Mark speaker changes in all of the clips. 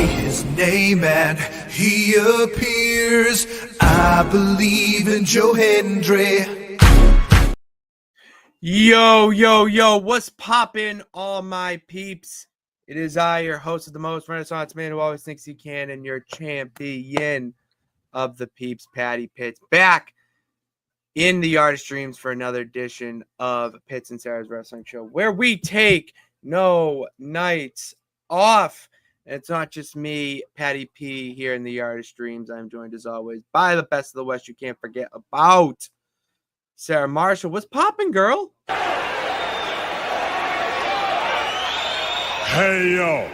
Speaker 1: his name and he appears. I believe in Joe Hendry.
Speaker 2: Yo, what's poppin', all my peeps? It is I, your host of the most Renaissance man who always thinks he can, and your champion of the peeps, Patty Pitts, back in the Art of Streams for another edition of Pitts and Sara's Wrestling Show, where we take no nights off. And it's not just me, Patty P, here in the Art of Streams. I'm joined, as always, by the best of the West you can't forget about, Sara Marshall. What's poppin', girl?
Speaker 3: Hey, yo.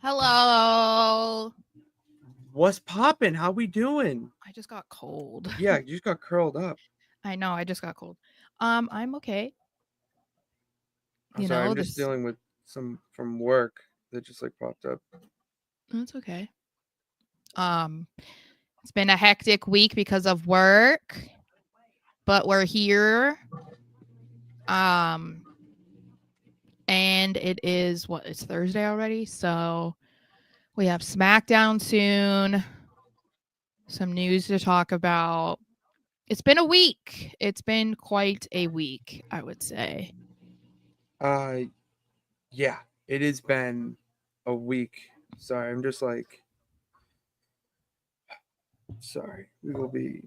Speaker 4: Hello.
Speaker 2: What's poppin'? How we doing?
Speaker 4: I just got cold.
Speaker 2: Yeah, you just got curled up.
Speaker 4: I know. I just got cold. I'm okay.
Speaker 2: I'm sorry. I'm just dealing with some from work that just like popped up.
Speaker 4: That's okay. It's been a hectic week because of work, but we're here. And it is it's Thursday already, so we have SmackDown soon. Some news to talk about. It's been a week. It's been quite a week, I would say.
Speaker 2: Yeah, it has been a week. Sorry, I'm just like, sorry. We will be.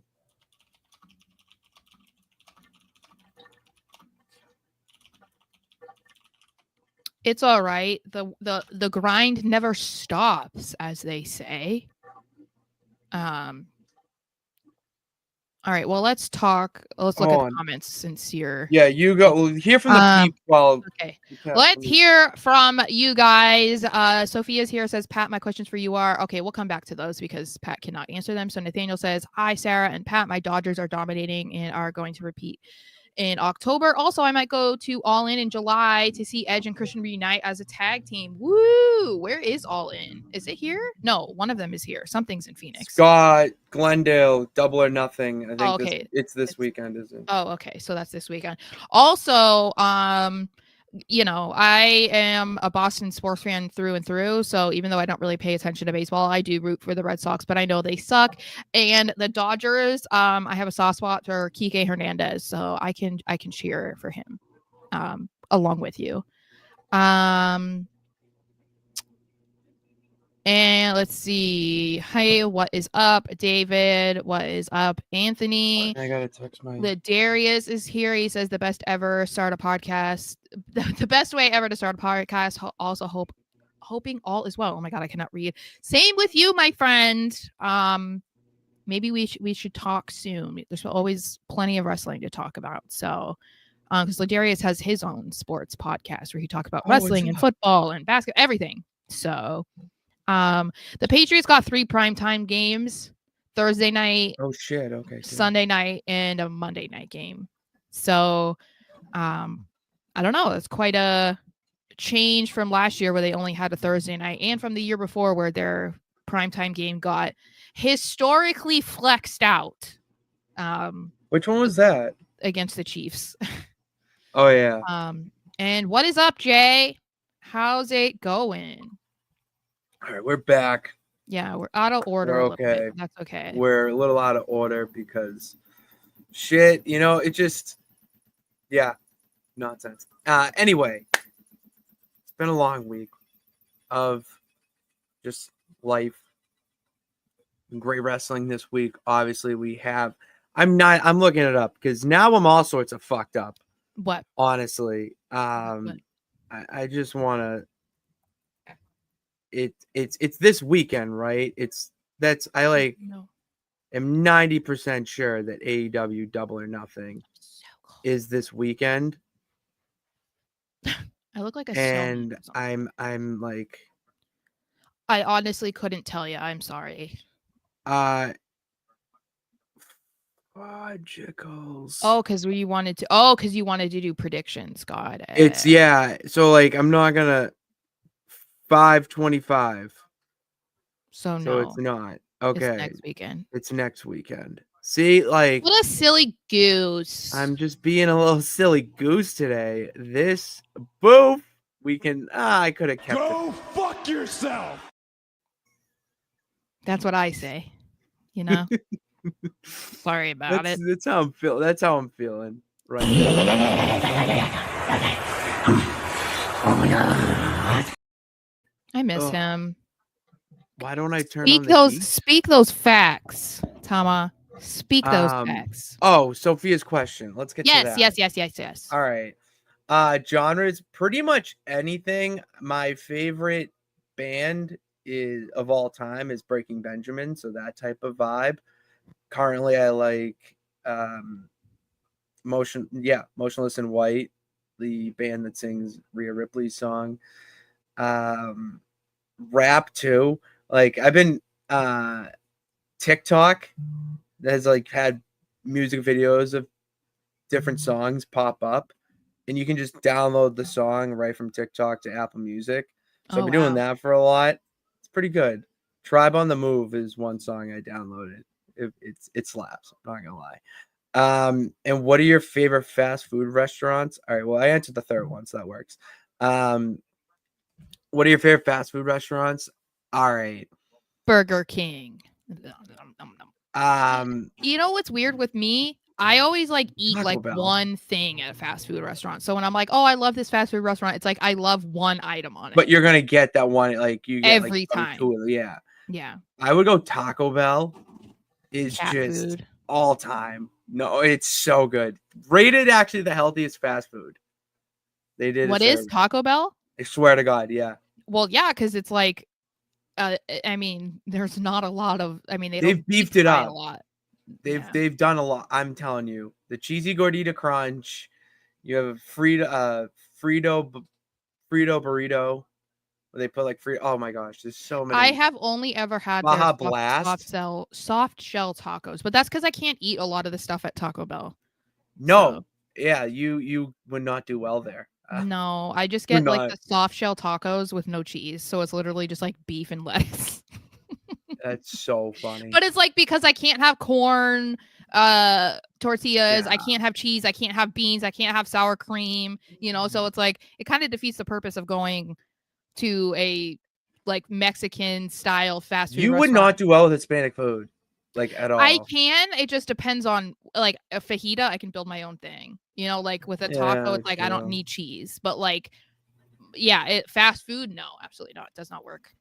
Speaker 4: It's all right. The grind never stops, as they say. All right. Well, let's talk. Let's look at the comments since you're.
Speaker 2: Yeah, you go. We'll hear from the people.
Speaker 4: Okay. Let's hear from you guys. Sophia's here, says, Pat, my questions for you are, okay, we'll come back to those because Pat cannot answer them. So Nathaniel says, hi, Sara and Pat, my Dodgers are dominating and are going to repeat in October. Also, I might go to All In July to see Edge and Christian reunite as a tag team. Woo! Where is All In? Is it here? No, one of them is here. Something's in Phoenix.
Speaker 2: Scott, Glendale, Double or Nothing. I think it's this weekend, isn't it?
Speaker 4: Oh, okay. So that's this weekend. Also, I am a Boston sports fan through and through. So even though I don't really pay attention to baseball, I do root for the Red Sox, but I know they suck. And the Dodgers, I have a soft spot for Kike Hernandez, so I can cheer for him along with you. And let's see. Hey, what is up, David? What is up, Anthony?
Speaker 2: I gotta text
Speaker 4: The Darius is here. He says the best ever start a podcast. The best way ever to start a podcast. Also hoping all is well. Oh my god, I cannot read. Same with you, my friend. Maybe we should talk soon. There's always plenty of wrestling to talk about. So, because Ladarius has his own sports podcast where he talks about wrestling and football and basketball, everything. So. The Patriots got 3 primetime games, Thursday night.
Speaker 2: Oh shit. Okay.
Speaker 4: Sunday night and a Monday night game. So, I don't know. It's quite a change from last year where they only had a Thursday night, and from the year before where their primetime game got historically flexed out.
Speaker 2: Which one was that?
Speaker 4: Against the Chiefs.
Speaker 2: Oh yeah.
Speaker 4: And what is up, Jay? How's it going?
Speaker 2: All right, we're back.
Speaker 4: Yeah, we're out of order.
Speaker 2: We're okay.
Speaker 4: That's okay.
Speaker 2: We're a little out of order because shit, it just, yeah, nonsense. Anyway, it's been a long week of just life. Great wrestling this week. Obviously, we have. I'm looking it up because now I'm all sorts of fucked up.
Speaker 4: What?
Speaker 2: Honestly,
Speaker 4: What?
Speaker 2: I just want to. It's this weekend, right?
Speaker 4: No.
Speaker 2: am 90% sure that AEW Double or Nothing is this weekend.
Speaker 4: I look like a
Speaker 2: and I'm like,
Speaker 4: I honestly couldn't tell you. I'm sorry.
Speaker 2: Fudgicles.
Speaker 4: Oh, because you wanted to do predictions. God.
Speaker 2: It's yeah. So like, I'm not gonna 5/25.
Speaker 4: So
Speaker 2: So
Speaker 4: no,
Speaker 2: it's not. Okay.
Speaker 4: it's next weekend.
Speaker 2: It's next weekend. See, like,
Speaker 4: What a silly goose.
Speaker 2: I'm just being a little silly goose today. This boof, we can. I could have kept
Speaker 3: Go
Speaker 2: it.
Speaker 3: fuck yourself.
Speaker 4: That's what I say. You know. Sorry about it.
Speaker 2: That's how I'm feeling. That's how I'm feeling right now.
Speaker 4: I miss
Speaker 2: Ugh.
Speaker 4: him.
Speaker 2: Why don't I turn on the heat?
Speaker 4: Speak those facts, Tama. Speak those facts.
Speaker 2: Oh, Sophia's question. Let's get to that.
Speaker 4: Yes.
Speaker 2: All right. Genres, pretty much anything. My favorite band is of all time is Breaking Benjamin, so that type of vibe. Currently, I like Motionless in White, the band that sings Rhea Ripley's song. Rap too. Like I've been TikTok has like had music videos of different songs pop up, and you can just download the song right from TikTok to Apple Music. So I've been doing that for a lot. It's pretty good. Tribe on the Move is one song I downloaded. It slaps. I'm not gonna lie. And what are your favorite fast food restaurants? All right, well, I answered the third one, so that works. What are your favorite fast food restaurants? All right.
Speaker 4: Burger King. You know what's weird with me? I always like eat
Speaker 2: Taco
Speaker 4: like
Speaker 2: Bell.
Speaker 4: one thing at a fast food restaurant. So when I'm like, oh, I love this fast food restaurant, it's like I love one item on it.
Speaker 2: But you're gonna get that one, like you get
Speaker 4: every
Speaker 2: like,
Speaker 4: time.
Speaker 2: Yeah.
Speaker 4: Yeah.
Speaker 2: I would go Taco Bell. Is
Speaker 4: Cat
Speaker 2: just
Speaker 4: food.
Speaker 2: all time. No, it's so good. Rated actually the healthiest fast food. They did.
Speaker 4: What is Taco Bell?
Speaker 2: I swear to God, yeah.
Speaker 4: Well, yeah, because it's like, I mean, there's not a lot of. I mean,
Speaker 2: They've beefed it up
Speaker 4: a lot.
Speaker 2: They've done a lot. I'm telling you, the cheesy gordita crunch. You have a Frito burrito. Where they put like free. Oh my gosh, there's so many.
Speaker 4: I have only ever had
Speaker 2: Baja
Speaker 4: their
Speaker 2: Blast.
Speaker 4: soft shell tacos, but that's because I can't eat a lot of the stuff at Taco Bell.
Speaker 2: No,
Speaker 4: So.
Speaker 2: Yeah, you would not do well there.
Speaker 4: No, I just get like the soft shell tacos with no cheese, so it's literally just like beef and lettuce.
Speaker 2: That's so funny.
Speaker 4: But it's like because I can't have corn, tortillas, I can't have cheese, I can't have beans, I can't have sour cream, you know, so it's like it kind of defeats the purpose of going to a like Mexican style fast food
Speaker 2: You would not do well with Hispanic food, like at all.
Speaker 4: I can. It just depends on like a fajita. I can build my own thing. You know, like with a taco, it's like I don't need cheese. But like, yeah, fast food, no, absolutely not. It does not work.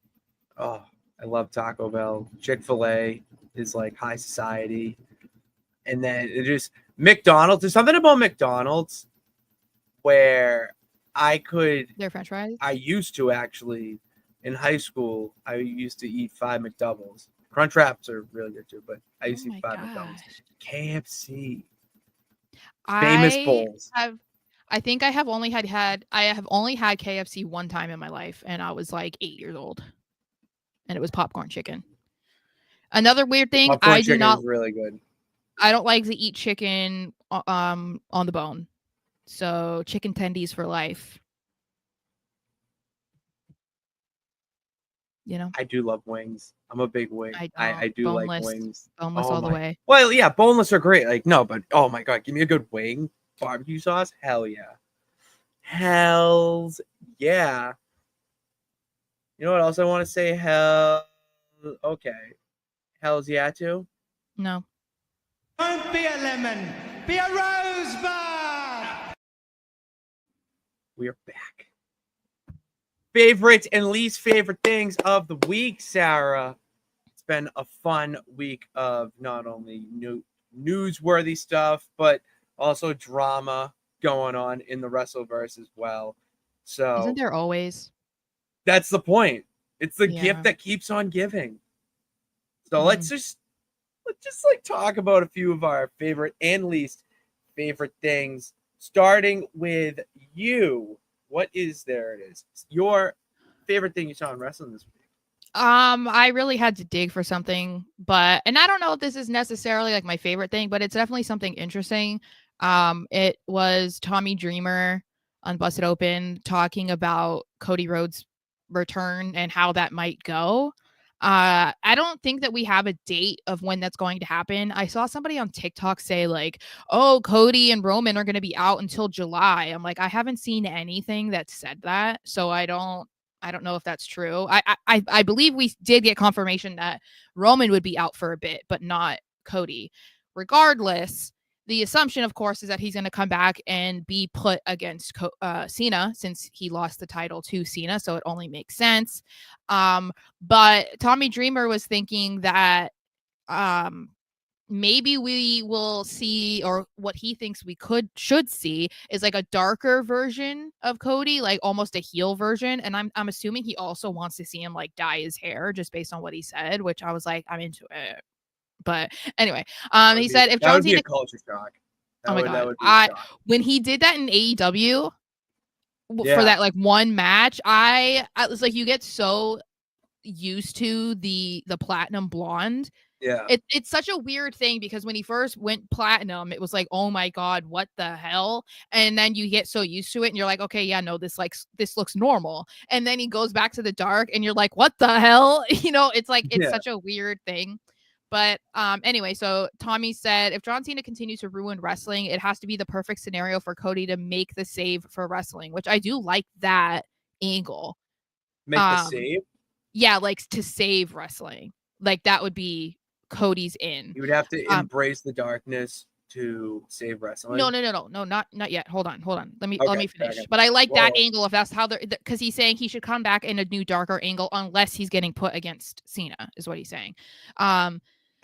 Speaker 2: Oh, I love Taco Bell. Chick-fil-A is like high society, and then it just McDonald's. There's something about McDonald's where
Speaker 4: their French fries.
Speaker 2: I used to actually in high school. I used to eat 5 McDoubles. Crunch Wraps are really good too, but I used to eat 5 McDoubles. KFC. Famous bowls.
Speaker 4: I think I have only had KFC one time in my life, and I was like 8 years old, and it was popcorn chicken. Another weird thing,
Speaker 2: popcorn chicken is really good.
Speaker 4: I don't like to eat chicken on the bone, so chicken tendies for life. You know,
Speaker 2: I do love wings. I'm a big wing. I do
Speaker 4: boneless,
Speaker 2: like wings.
Speaker 4: Boneless all the way.
Speaker 2: Well, yeah, boneless are great. Like, no, but oh my God, give me a good wing. Barbecue sauce. Hell yeah. Hells yeah. You know what else I want to say? Okay. Hells yeah too?
Speaker 4: No.
Speaker 3: Don't be a lemon. Be a rosebud.
Speaker 2: We are back. Favorite and least favorite things of the week, Sarah. It's been a fun week of not only newsworthy stuff, but also drama going on in the Wrestleverse as well. So
Speaker 4: isn't there always?
Speaker 2: That's the point. It's the gift that keeps on giving. So let's just like talk about a few of our favorite and least favorite things, starting with you. What is there? It is your favorite thing you saw in wrestling this week.
Speaker 4: I really had to dig for something, and I don't know if this is necessarily like my favorite thing, but it's definitely something interesting. It was Tommy Dreamer on Busted Open talking about Cody Rhodes' return and how that might go. I don't think that we have a date of when that's going to happen. I saw somebody on TikTok say like, oh, Cody and Roman are going to be out until July. I'm like, I haven't seen anything that said that. So I don't I don't know if that's true. I believe we did get confirmation that Roman would be out for a bit, but not Cody. Regardless, the assumption, of course, is that he's going to come back and be put against Cena, since he lost the title to Cena. So it only makes sense. But Tommy Dreamer was thinking that maybe we will see, or what he thinks we should see, is like a darker version of Cody, like almost a heel version. And I'm assuming he also wants to see him like dye his hair, just based on what he said, which I was like, I'm into it. But anyway, he said if John Cena,
Speaker 2: a culture shock.
Speaker 4: Oh my god, when he did that in AEW for that like one match, I was like, you get so used to the platinum blonde.
Speaker 2: Yeah,
Speaker 4: it's such a weird thing, because when he first went platinum, it was like, oh my god, what the hell? And then you get so used to it and you're like, okay, yeah, no, this looks normal. And then he goes back to the dark and you're like, what the hell? It's like, it's such a weird thing. But anyway, so Tommy said if John Cena continues to ruin wrestling, it has to be the perfect scenario for Cody to make the save for wrestling, which I do like that angle.
Speaker 2: Make the save?
Speaker 4: Yeah, like to save wrestling. Like that would be Cody's in.
Speaker 2: You would have to embrace the darkness to save wrestling.
Speaker 4: No, not yet. Hold on. Let me finish. Okay. But I like that angle, if that's how they're, because he's saying he should come back in a new darker angle unless he's getting put against Cena, is what he's saying.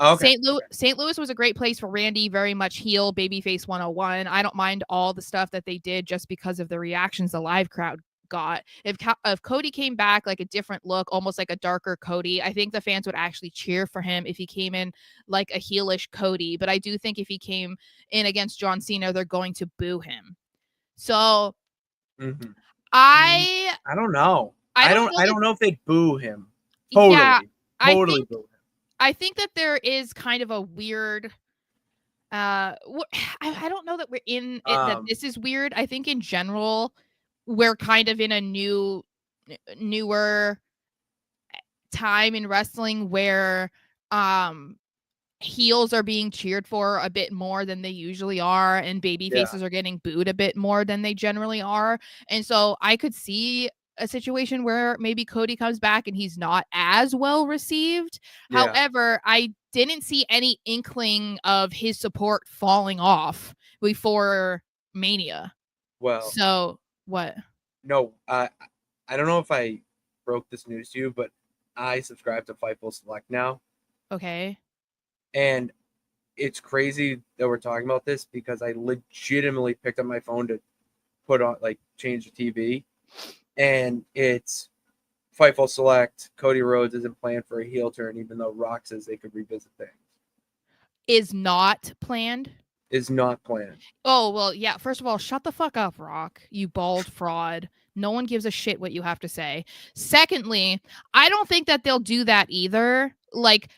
Speaker 4: Okay. St. Louis was a great place for Randy, very much heel, babyface 101. I don't mind all the stuff that they did just because of the reactions the live crowd got. If Cody came back like a different look, almost like a darker Cody, I think the fans would actually cheer for him if he came in like a heelish Cody. But I do think if he came in against John Cena, they're going to boo him. So I
Speaker 2: don't know. I don't know if they'd boo him. Totally.
Speaker 4: Yeah,
Speaker 2: totally boo him.
Speaker 4: I think that there is kind of a weird I don't know that we're in it, that this is weird. I think in general we're kind of in a newer time in wrestling where heels are being cheered for a bit more than they usually are, and baby faces are getting booed a bit more than they generally are. And so I could see a situation where maybe Cody comes back and he's not as well received. However, I didn't see any inkling of his support falling off before Mania.
Speaker 2: Well,
Speaker 4: so what?
Speaker 2: No, I don't know if I broke this news to you, but I subscribe to Fightful Select now.
Speaker 4: Okay.
Speaker 2: And it's crazy that we're talking about this, because I legitimately picked up my phone to put on, like, change the TV. And it's Fightful Select. Cody Rhodes isn't planned for a heel turn, even though Rock says they could revisit things.
Speaker 4: Is not planned?
Speaker 2: Is not planned.
Speaker 4: Oh, well, yeah. First of all, shut the fuck up, Rock. You bald fraud. No one gives a shit what you have to say. Secondly, I don't think that they'll do that either. Like,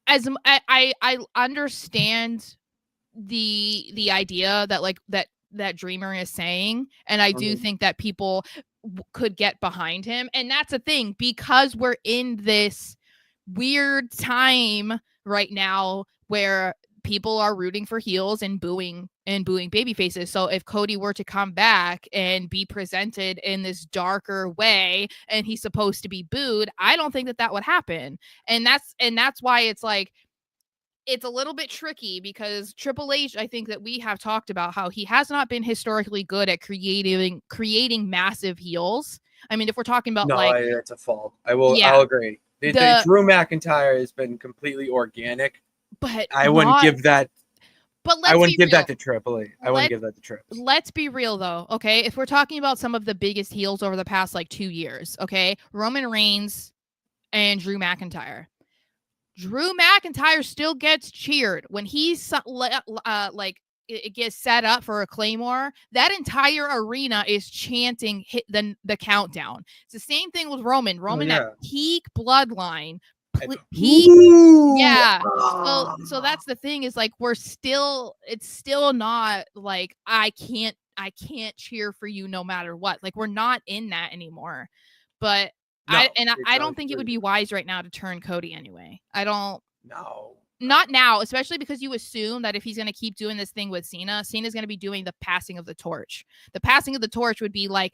Speaker 4: as I understand the idea that like that Dreamer is saying, and I do think that people could get behind him, and that's a thing, because we're in this weird time right now where people are rooting for heels and booing baby faces. So if Cody were to come back and be presented in this darker way and he's supposed to be booed, I don't think that would happen. And that's why it's like, it's a little bit tricky, because Triple H, I think that we have talked about how he has not been historically good at creating massive heels. I mean, if we're talking about
Speaker 2: it's a fault. I'll agree. The Drew McIntyre has been completely organic, but I wouldn't give that. But I wouldn't give that to Triple H. I wouldn't give that to Triple H.
Speaker 4: Let's be real though, okay? If we're talking about some of the biggest heels over the past like 2 years, okay, Roman Reigns and Drew McIntyre. Drew McIntyre still gets cheered when he's like it gets set up for a Claymore. That entire arena is chanting hit the countdown. It's the same thing with Roman. Roman at peak bloodline. So that's the thing, is like it's still not like I can't cheer for you no matter what. Like, we're not in that anymore. But I don't think it would be wise right now to turn Cody anyway. I don't.
Speaker 2: No.
Speaker 4: Not now, especially because you assume that if he's going to keep doing this thing with Cena's going to be doing the passing of the torch. The passing of the torch would be like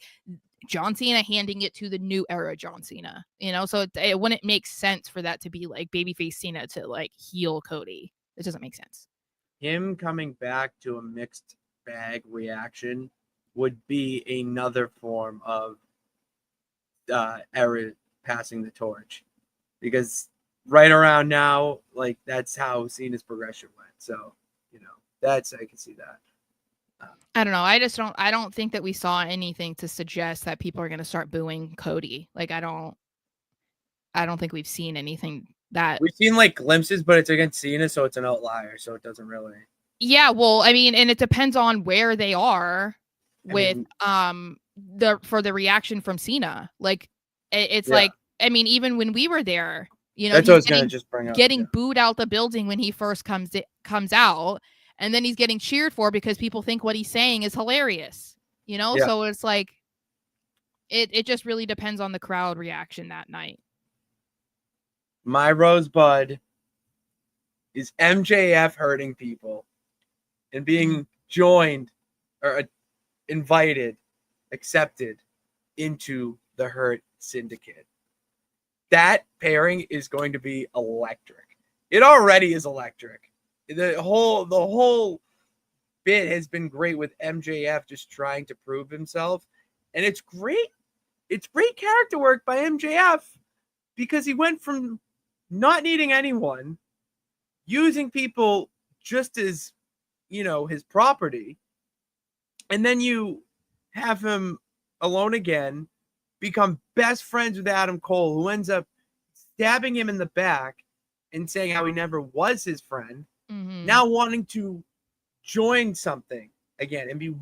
Speaker 4: John Cena handing it to the new era John Cena, you know? So it wouldn't make sense for that to be like babyface Cena to like heel Cody. It doesn't make sense.
Speaker 2: Him coming back to a mixed bag reaction would be another form of era passing the torch, because right around now, like that's how Cena's progression went. So, I can see that.
Speaker 4: I don't know. I don't think that we saw anything to suggest that people are going to start booing Cody. Like, I don't think we've seen anything that
Speaker 2: We've seen like glimpses, but it's against Cena, so it's an outlier. So it doesn't really.
Speaker 4: Yeah, well, I mean, and it depends on where they are with for the reaction from Cena. Like it's like, I mean, even when we were there,
Speaker 2: that's what I was gonna just bring up.
Speaker 4: Getting booed out the building when he first comes out, and then he's getting cheered for because people think what he's saying is hilarious. So it's like it just really depends on the crowd reaction that night.
Speaker 2: My rosebud is MJF hurting people and being joined or invited, accepted into the Hurt Syndicate. That pairing is going to be electric. It already is electric. The whole bit has been great with MJF just trying to prove himself. And it's great. It's great character work by MJF, because he went from not needing anyone, using people just as, his property. And then you have him alone again, become best friends with Adam Cole, who ends up stabbing him in the back and saying how he never was his friend.
Speaker 4: Mm-hmm.
Speaker 2: Now wanting to join something again and be,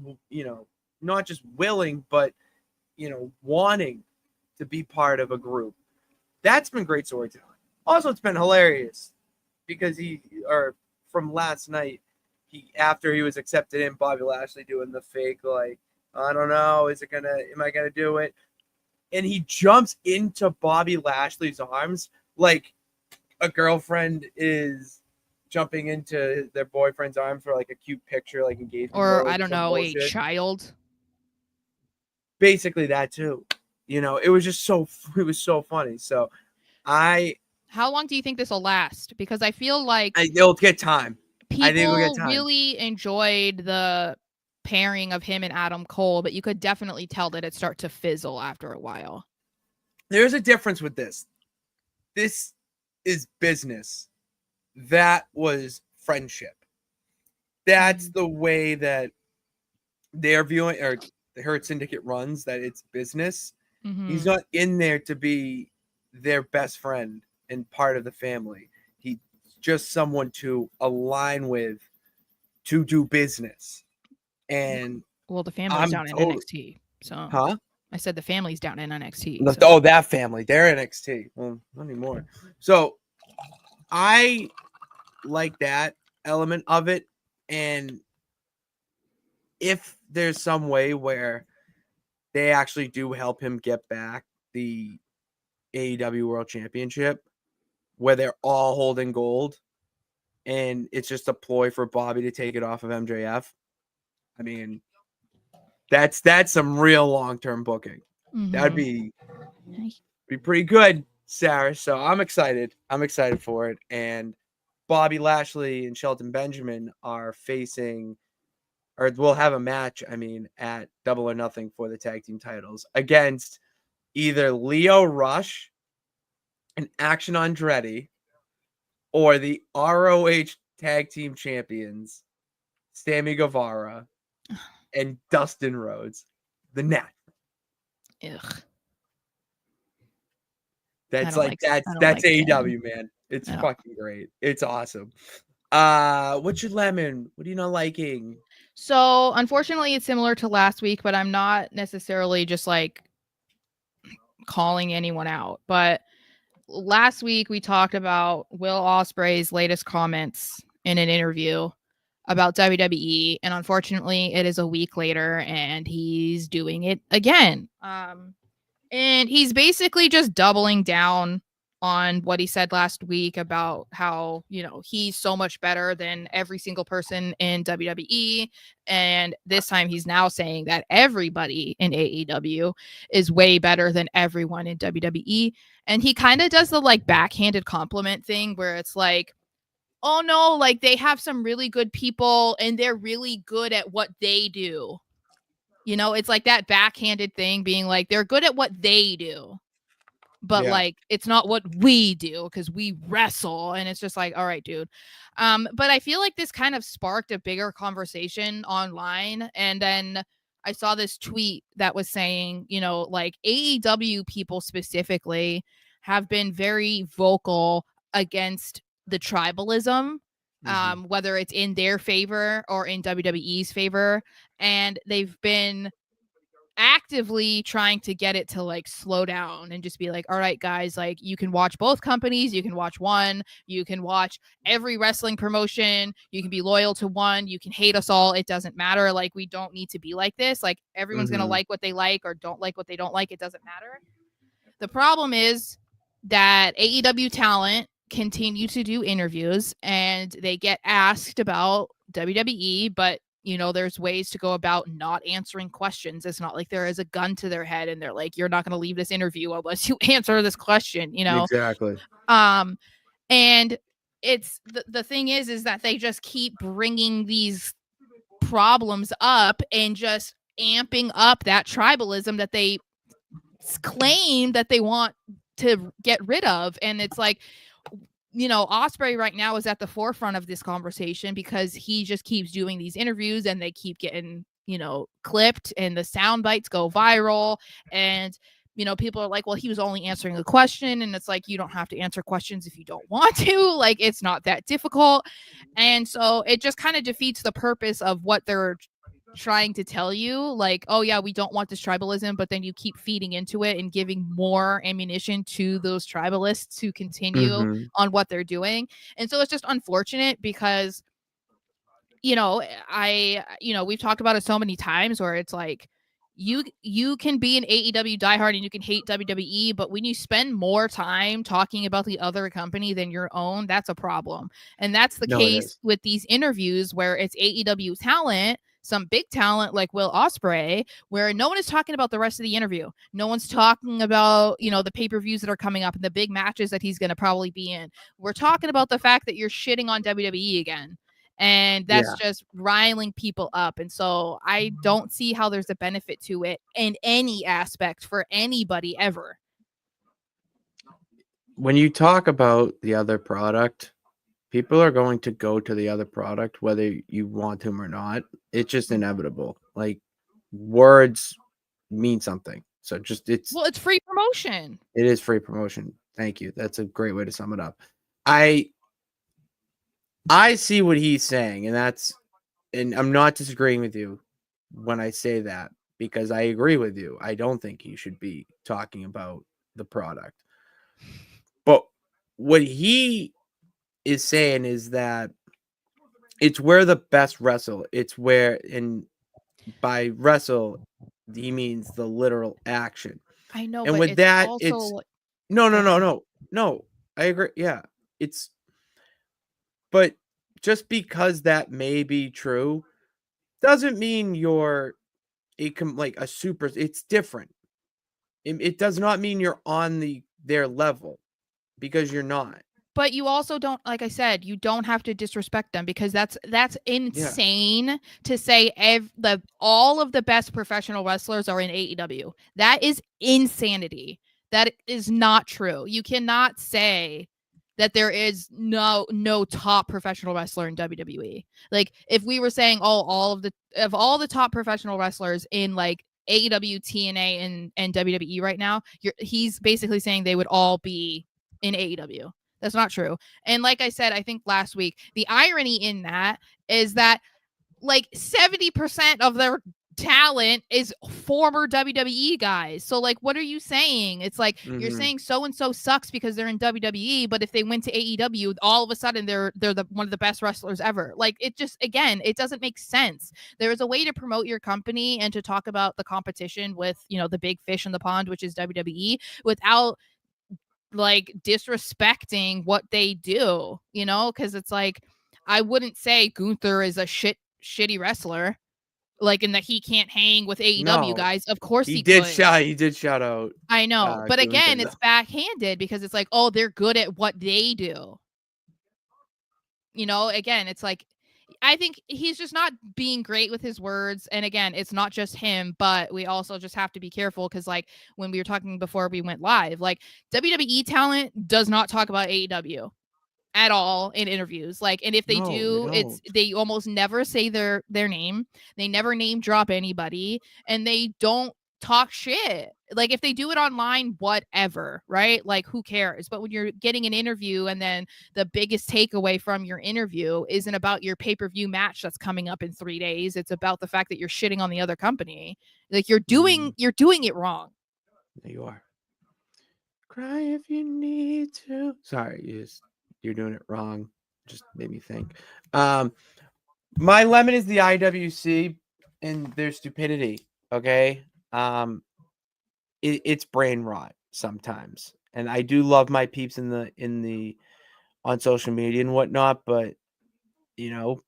Speaker 2: not just willing, but, wanting to be part of a group. That's been great storytelling. Also, it's been hilarious because from last night, after he was accepted in, Bobby Lashley doing the fake, like, I don't know, am I gonna do it? And he jumps into Bobby Lashley's arms like a girlfriend is jumping into their boyfriend's arms for like a cute picture, like engagement.
Speaker 4: Or I don't know, bullshit. A child.
Speaker 2: Basically that too. It was just it was so funny. So
Speaker 4: how long do you think this will last? Because I feel like
Speaker 2: it'll get time.
Speaker 4: People really enjoyed the pairing of him and Adam Cole, but you could definitely tell that it started to fizzle after a while.
Speaker 2: There's a difference with this. This is business. That was friendship. That's the way that they're viewing, or the Hurt Syndicate runs, that it's business.
Speaker 4: Mm-hmm.
Speaker 2: He's not in there to be their best friend and part of the family. He's just someone to align with, to do business. And
Speaker 4: the family's down in NXT. So I said the family's down in NXT.
Speaker 2: So. Oh, that family. They're NXT. Well, not anymore. So I like that element of it. And if there's some way where they actually do help him get back the AEW World Championship, where they're all holding gold, and it's just a ploy for Bobby to take it off of MJF, I mean, that's some real long-term booking. Mm-hmm. That'd be pretty good, Sarah. So I'm excited. I'm excited for it. And Bobby Lashley and Shelton Benjamin are facing, or will have a match, at Double or Nothing for the tag team titles against either Lio Rush and Action Andretti, or the ROH tag team champions, Sammy Guevara and Dustin Rhodes, the Net.
Speaker 4: Ugh.
Speaker 2: That's AEW, man. It's fucking great. It's awesome. What's your lemon? What are you not liking?
Speaker 4: So, unfortunately, it's similar to last week, but I'm not necessarily just like calling anyone out. But last week we talked about Will Ospreay's latest comments in an interview about WWE, and unfortunately it is a week later and he's doing it again. And he's basically just doubling down on what he said last week about how, he's so much better than every single person in WWE. And this time he's now saying that everybody in AEW is way better than everyone in WWE. And he kind of does the like backhanded compliment thing where it's like, oh no, like they have some really good people and they're really good at what they do. It's like that backhanded thing being like, they're good at what they do. But like it's not what we do because we wrestle, and it's just like, all right, dude. But I feel like this kind of sparked a bigger conversation online, and then I saw this tweet that was saying, like AEW people specifically have been very vocal against the tribalism, whether it's in their favor or in WWE's favor, and they've been actively trying to get it to like slow down and just be like, all right, guys, like you can watch both companies, you can watch one, you can watch every wrestling promotion, you can be loyal to one, you can hate us all, it doesn't matter. Like we don't need to be like this. Like everyone's gonna like what they like or don't like what they don't like, it doesn't matter. The problem is that AEW talent continue to do interviews and they get asked about WWE, but there's ways to go about not answering questions. It's not like there is a gun to their head and they're like, you're not going to leave this interview unless you answer this question,
Speaker 2: Exactly.
Speaker 4: And it's the thing is that they just keep bringing these problems up and just amping up that tribalism that they claim that they want to get rid of. And it's like, Ospreay right now is at the forefront of this conversation because he just keeps doing these interviews and they keep getting, clipped and the sound bites go viral. And, people are like, well, he was only answering a question. And it's like, you don't have to answer questions if you don't want to. Like, it's not that difficult. And so it just kind of defeats the purpose of what they're trying to tell you, like, oh yeah, we don't want this tribalism, but then you keep feeding into it and giving more ammunition to those tribalists to continue on what they're doing. And so it's just unfortunate because we've talked about it so many times where it's like you can be an AEW diehard and you can hate WWE, but when you spend more time talking about the other company than your own, that's a problem. And that's the case with these interviews where it's AEW talent, some big talent like Will Ospreay, where no one is talking about the rest of the interview. No one's talking about, the pay-per-views that are coming up and the big matches that he's going to probably be in. We're talking about the fact that you're shitting on WWE again. And that's just riling people up. And so I don't see how there's a benefit to it in any aspect for anybody ever.
Speaker 2: When you talk about the other product, people are going to go to the other product, whether you want them or not. It's just inevitable. Like words mean something. So it's
Speaker 4: free promotion.
Speaker 2: It is free promotion. Thank you. That's a great way to sum it up. I see what he's saying, and I'm not disagreeing with you when I say that, because I agree with you. I don't think he should be talking about the product. But what he is saying is that it's where the best wrestle. It's where, and by wrestle, he means the literal action.
Speaker 4: I know,
Speaker 2: and
Speaker 4: but
Speaker 2: with
Speaker 4: it's
Speaker 2: that,
Speaker 4: also...
Speaker 2: it's no. I agree. Yeah, but just because that may be true doesn't mean you're a super. It's different. It does not mean you're on their level, because you're not.
Speaker 4: But you also don't, like I said, you don't have to disrespect them, because that's insane to say all of the best professional wrestlers are in AEW. That is insanity. That is not true. You cannot say that there is no top professional wrestler in WWE. Like if we were saying all of the top professional wrestlers in like AEW, TNA, and WWE right now, he's basically saying they would all be in AEW. That's not true. And like I said, I think last week, the irony in that is that like 70% of their talent is former WWE guys. So like, what are you saying? It's like you're saying so-and-so sucks because they're in WWE, but if they went to AEW, all of a sudden they're one of the best wrestlers ever. Like it just, again, it doesn't make sense. There is a way to promote your company and to talk about the competition with, the big fish in the pond, which is WWE, without like disrespecting what they do, you know, because it's like I wouldn't say Gunther is a shitty wrestler, like in that he can't hang with AEW
Speaker 2: No,
Speaker 4: guys. Of course
Speaker 2: he
Speaker 4: he
Speaker 2: did
Speaker 4: could.
Speaker 2: shout. He did shout out.
Speaker 4: I know, but
Speaker 2: Gunther,
Speaker 4: again,
Speaker 2: though.
Speaker 4: it's backhanded because it's like, oh, they're good at what they do. You know, again, it's like I think he's just not being great with his words. And again, it's not just him, but we also just have to be careful because, like, when we were talking before we went live, like WWE talent does not talk about AEW at all in interviews. Like, and if they
Speaker 2: No, they
Speaker 4: do,
Speaker 2: don't.
Speaker 4: they almost never say their name. They never name drop anybody, and they don't talk shit. Like, if they do it online, whatever, right? Like, who cares? But when you're getting an interview and then the biggest takeaway from your interview isn't about your pay-per-view match that's coming up in 3 days, it's about the fact that you're shitting on the other company. Like, you're doing it wrong.
Speaker 2: There you are. Cry if you need to. Sorry, you're doing it wrong. Just made me think. My lemon is the IWC and their stupidity. Okay. It's brain rot sometimes, and I do love my peeps in the on social media and whatnot, but you know,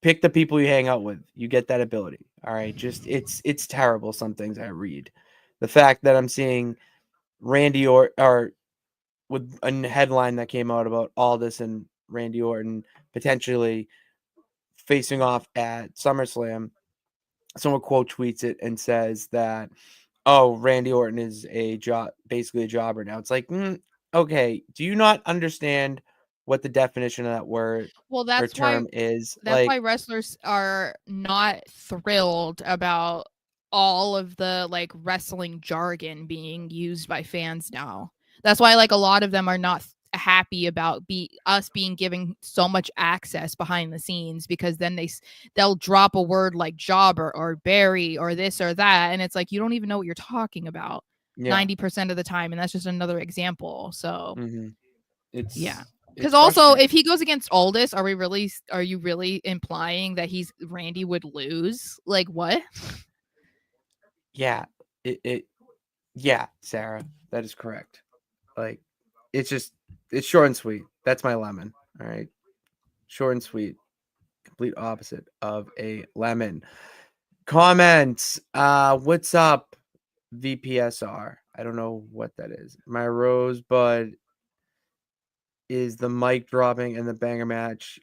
Speaker 2: pick the people you hang out with. You get that ability. All right. Just it's terrible. Some things I read. The fact that I'm seeing Randy or with a headline that came out about Aldis and Randy Orton potentially facing off at SummerSlam. Someone quote tweets it and says that, oh, Randy Orton is basically a jobber now. It's like, okay, do you not understand what the definition of that word
Speaker 4: Well,
Speaker 2: or
Speaker 4: that's why
Speaker 2: term is?
Speaker 4: that's why
Speaker 2: Like,
Speaker 4: wrestlers are not thrilled about all of the like wrestling jargon being used by fans now. That's why like a lot of them are not happy about us being given so much access behind the scenes, because then they'll drop a word like jobber or Barry or this or that, and it's like you don't even know what you're talking about
Speaker 2: yeah,
Speaker 4: 90% of the time, and that's just another example. So yeah. Because
Speaker 2: it's
Speaker 4: also,
Speaker 2: frustrating.
Speaker 4: if he goes against Aldis, are you really implying that Randy would lose? Like what?
Speaker 2: Yeah, yeah, Sarah, that is correct. Like, it's short and sweet. That's my lemon. All right, short and sweet. Complete opposite of a lemon. Comments. What's up, VPSR? I don't know what that is. My rosebud is the mic dropping and the banger match.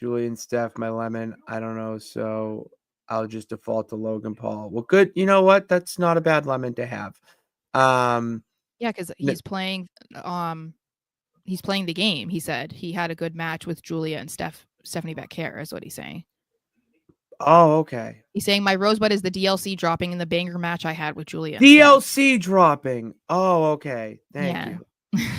Speaker 2: Julian Steph, my lemon. I don't know. So I'll just default to Logan Paul. Well, good. You know what? That's not a bad lemon to have.
Speaker 4: Yeah, because he's playing the game. He said he had a good match with Julia and Stephanie Becker is what he's saying.
Speaker 2: Oh, okay.
Speaker 4: He's saying my rosebud is the DLC dropping in the banger match I had with Julia and
Speaker 2: DLC dropping. Oh, okay. Thank
Speaker 4: Yeah.
Speaker 2: you.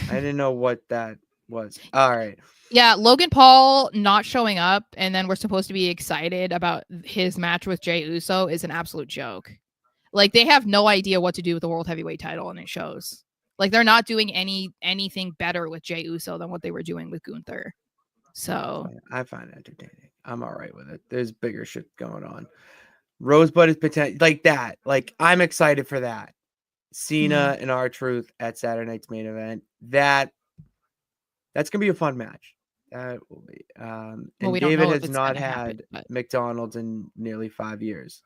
Speaker 2: I didn't know what that was. All right.
Speaker 4: Yeah, Logan Paul not showing up and then we're supposed to be excited about his match with Jey Uso is an absolute joke. Like, they have no idea what to do with the World Heavyweight title, and it shows. Like, they're not doing anything better with Jey Uso than what they were doing with Gunther. So
Speaker 2: I find it entertaining. I'm all right with it. There's bigger shit going on. Rosebud is potential like that. Like, I'm excited for that. Cena and R-Truth at Saturday night's main event. That's gonna be a fun match. That will be. And
Speaker 4: we don't
Speaker 2: David
Speaker 4: know if
Speaker 2: has
Speaker 4: it's
Speaker 2: not
Speaker 4: gonna happen,
Speaker 2: had
Speaker 4: but
Speaker 2: McDonald's in nearly 5 years.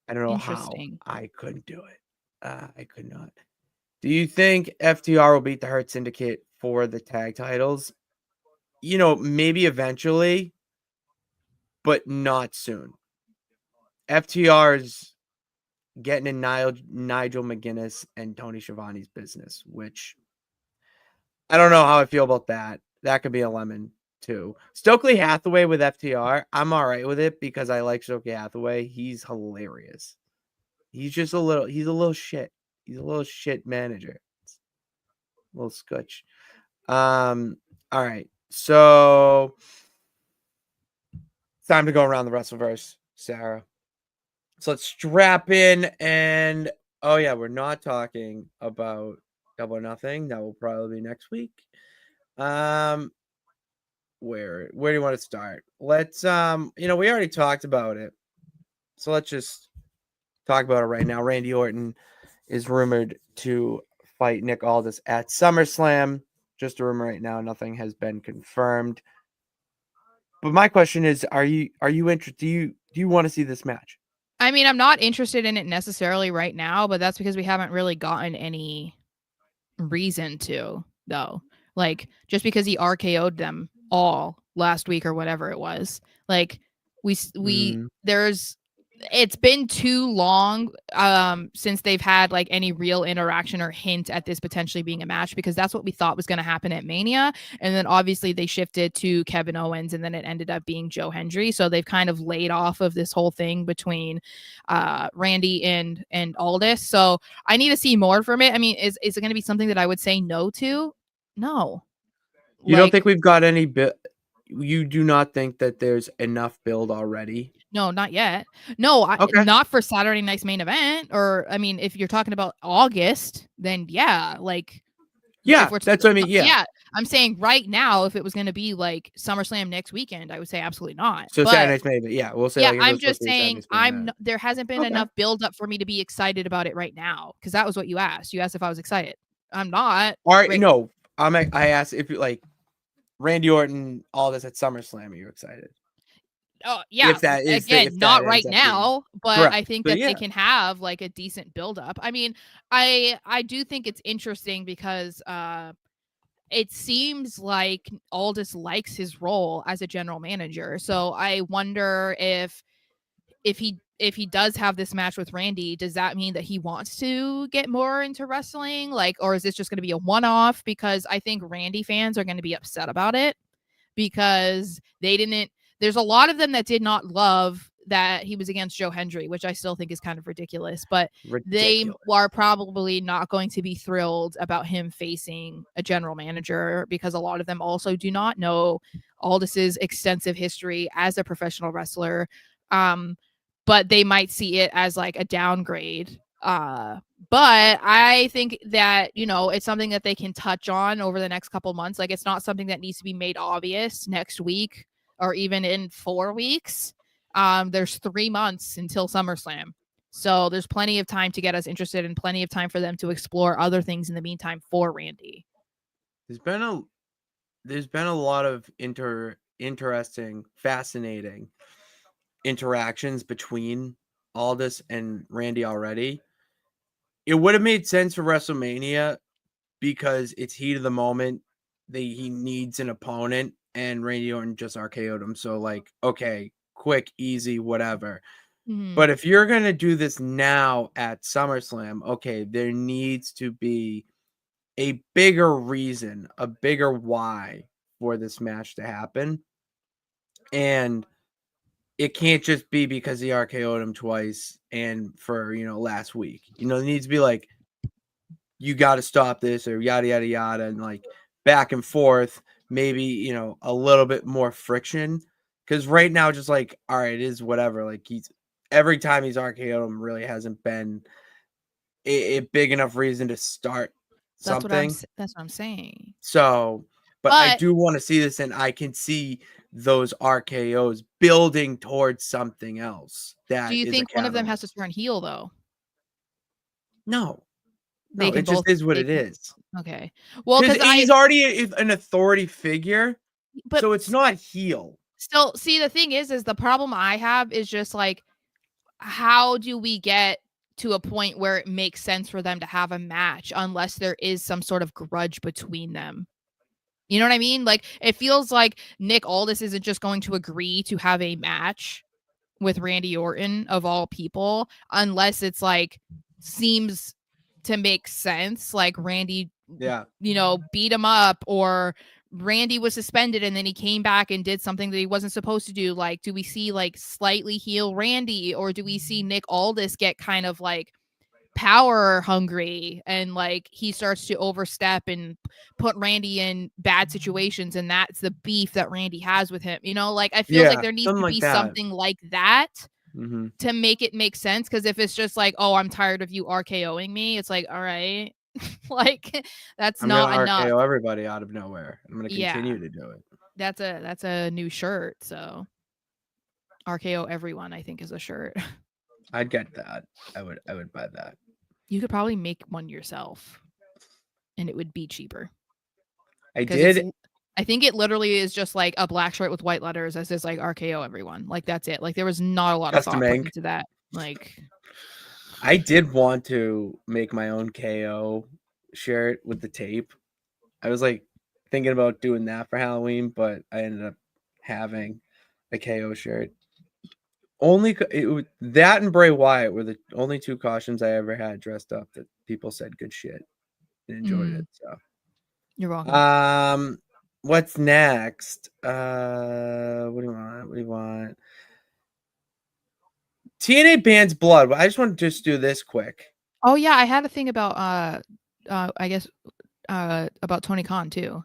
Speaker 2: I don't know how
Speaker 4: interesting.
Speaker 2: I couldn't do it. I could not. Do you think FTR will beat the Hurt Syndicate for the tag titles? You know, maybe eventually, but not soon. FTR's getting in Nigel McGuinness and Tony Schiavone's business, which I don't know how I feel about that. That could be a lemon too. Stokely Hathaway with FTR, I'm all right with it because I like Stokely Hathaway. He's hilarious. He's a little shit. He's a little shit manager. A little scotch. All right. So it's time to go around the Wrestleverse, Sarah. So let's strap in and oh yeah, we're not talking about Double or Nothing. That will probably be next week. Where do you want to start? Let's we already talked about it. So let's just talk about it right now. Randy Orton is rumored to fight Nick Aldis at SummerSlam. Just a rumor right now. Nothing has been confirmed. But my question is, are you interested? Do you want to see this match?
Speaker 4: I mean, I'm not interested in it necessarily right now, but that's because we haven't really gotten any reason to, though. Like, just because he RKO'd them all last week or whatever it was. Like, it's been too long since they've had like any real interaction or hint at this potentially being a match, because that's what we thought was going to happen at Mania, and then obviously they shifted to Kevin Owens, and then it ended up being Joe Hendry. So they've kind of laid off of this whole thing between Randy and Aldis. So I need to see more from it. I mean, is it going to be something that I would say no to? No.
Speaker 2: You don't think we've got any you do not think that there's enough build already?
Speaker 4: No, not yet. No,
Speaker 2: Okay.
Speaker 4: Not for Saturday night's main event. Or, I mean, if you're talking about August, then yeah, like,
Speaker 2: yeah, that's what I mean. Yeah,
Speaker 4: I'm saying right now, if it was going to be like SummerSlam next weekend, I would say absolutely not.
Speaker 2: So Saturday night's main event. Yeah, we'll say.
Speaker 4: Yeah,
Speaker 2: like,
Speaker 4: I'm just saying there hasn't been enough build up for me to be excited about it right now, because that was what you asked. You asked if I was excited. I'm not.
Speaker 2: All right, no, I asked if you like Randy Orton, all this at SummerSlam. Are you excited?
Speaker 4: Oh yeah,
Speaker 2: if that is
Speaker 4: again, not right now, but
Speaker 2: correct.
Speaker 4: I think that they can have like a decent build up. I mean, I do think it's interesting because it seems like Aldis likes his role as a general manager. So I wonder if he does have this match with Randy, does that mean that he wants to get more into wrestling? Like, or is this just going to be a one-off? Because I think Randy fans are going to be upset about it, because there's a lot of them that did not love that he was against Joe Hendry, which I still think is kind of ridiculous, but they are probably not going to be thrilled about him facing a general manager, because a lot of them also do not know Aldis's extensive history as a professional wrestler. But they might see it as like a downgrade. But I think that, it's something that they can touch on over the next couple months. Like, it's not something that needs to be made obvious next week or even in 4 weeks. There's 3 months until SummerSlam. So there's plenty of time to get us interested, and plenty of time for them to explore other things in the meantime for Randy.
Speaker 2: There's been a lot of interesting, fascinating interactions between Aldis and Randy already. It would have made sense for WrestleMania because it's heat of the moment. He needs an opponent, and Randy Orton just RKO'd him. So, like, okay, quick, easy, whatever.
Speaker 4: Mm-hmm.
Speaker 2: But if you're going to do this now at SummerSlam, okay, there needs to be a bigger reason, a bigger why for this match to happen. And it can't just be because he RKO'd him twice and for, last week. It needs to be like, you got to stop this, or yada, yada, yada, and like back and forth, maybe, a little bit more friction. Because right now, just like, all right, it is whatever. Like, every time he's RKO'd him really hasn't been a big enough reason to start something.
Speaker 4: That's what I'm saying.
Speaker 2: So, but I do want to see this, and I can see those RKOs building towards something else.
Speaker 4: Do you think one of them has to turn heel, though?
Speaker 2: No, it just is what it is.
Speaker 4: Okay. Well, because
Speaker 2: he's already an authority figure, but so it's not heel.
Speaker 4: Still, see, the thing is the problem I have is just like, how do we get to a point where it makes sense for them to have a match unless there is some sort of grudge between them? You know what I mean? Like, it feels like Nick Aldis isn't just going to agree to have a match with Randy Orton, of all people, unless it's like seems to make sense. Like, Randy, beat him up, or Randy was suspended and then he came back and did something that he wasn't supposed to do. Like, do we see like slightly heel Randy, or do we see Nick Aldis get kind of like power hungry and like he starts to overstep and put Randy in bad situations, and that's the beef that Randy has with him? Like, I feel like there needs to be something like that to make it make sense. Because if it's just like, oh, I'm tired of you RKOing me, it's like, all right. Like, that's not enough.
Speaker 2: I'm gonna RKO everybody out of nowhere. I'm gonna continue to do it.
Speaker 4: That's a new shirt. So RKO everyone, I think, is a shirt.
Speaker 2: I'd get that. I would buy that.
Speaker 4: You could probably make one yourself, and it would be cheaper.
Speaker 2: I
Speaker 4: Because
Speaker 2: did.
Speaker 4: I think it literally is just like a black shirt with white letters that says like RKO everyone. Like that's it. Like there was not a lot of
Speaker 2: Custom
Speaker 4: thought put
Speaker 2: ink.
Speaker 4: into that. Like
Speaker 2: I did want to make my own KO shirt with the tape. I was like thinking about doing that for Halloween, but I ended up having a KO shirt. That and Bray Wyatt were the only two costumes I ever had dressed up that people said good shit and enjoyed it. So
Speaker 4: you're welcome.
Speaker 2: What's next? What do you want? What do you want? TNA bans blood. I just want to just do this quick.
Speaker 4: Oh yeah, I had a thing about I guess about Tony Khan too.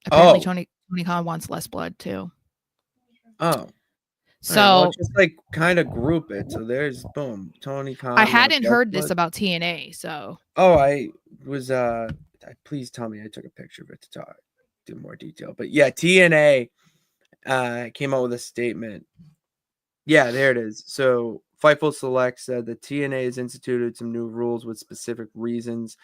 Speaker 4: Apparently Tony Khan wants less blood too.
Speaker 2: Oh.
Speaker 4: So
Speaker 2: right, well, just like kind of group it. So there's boom, Tony Khan.
Speaker 4: I hadn't heard this about TNA, so
Speaker 2: I was please tell me I took a picture of it to do more detail. But yeah, TNA came out with a statement. Yeah, there it is. So Fightful Select said that TNA has instituted some new rules with specific reasons.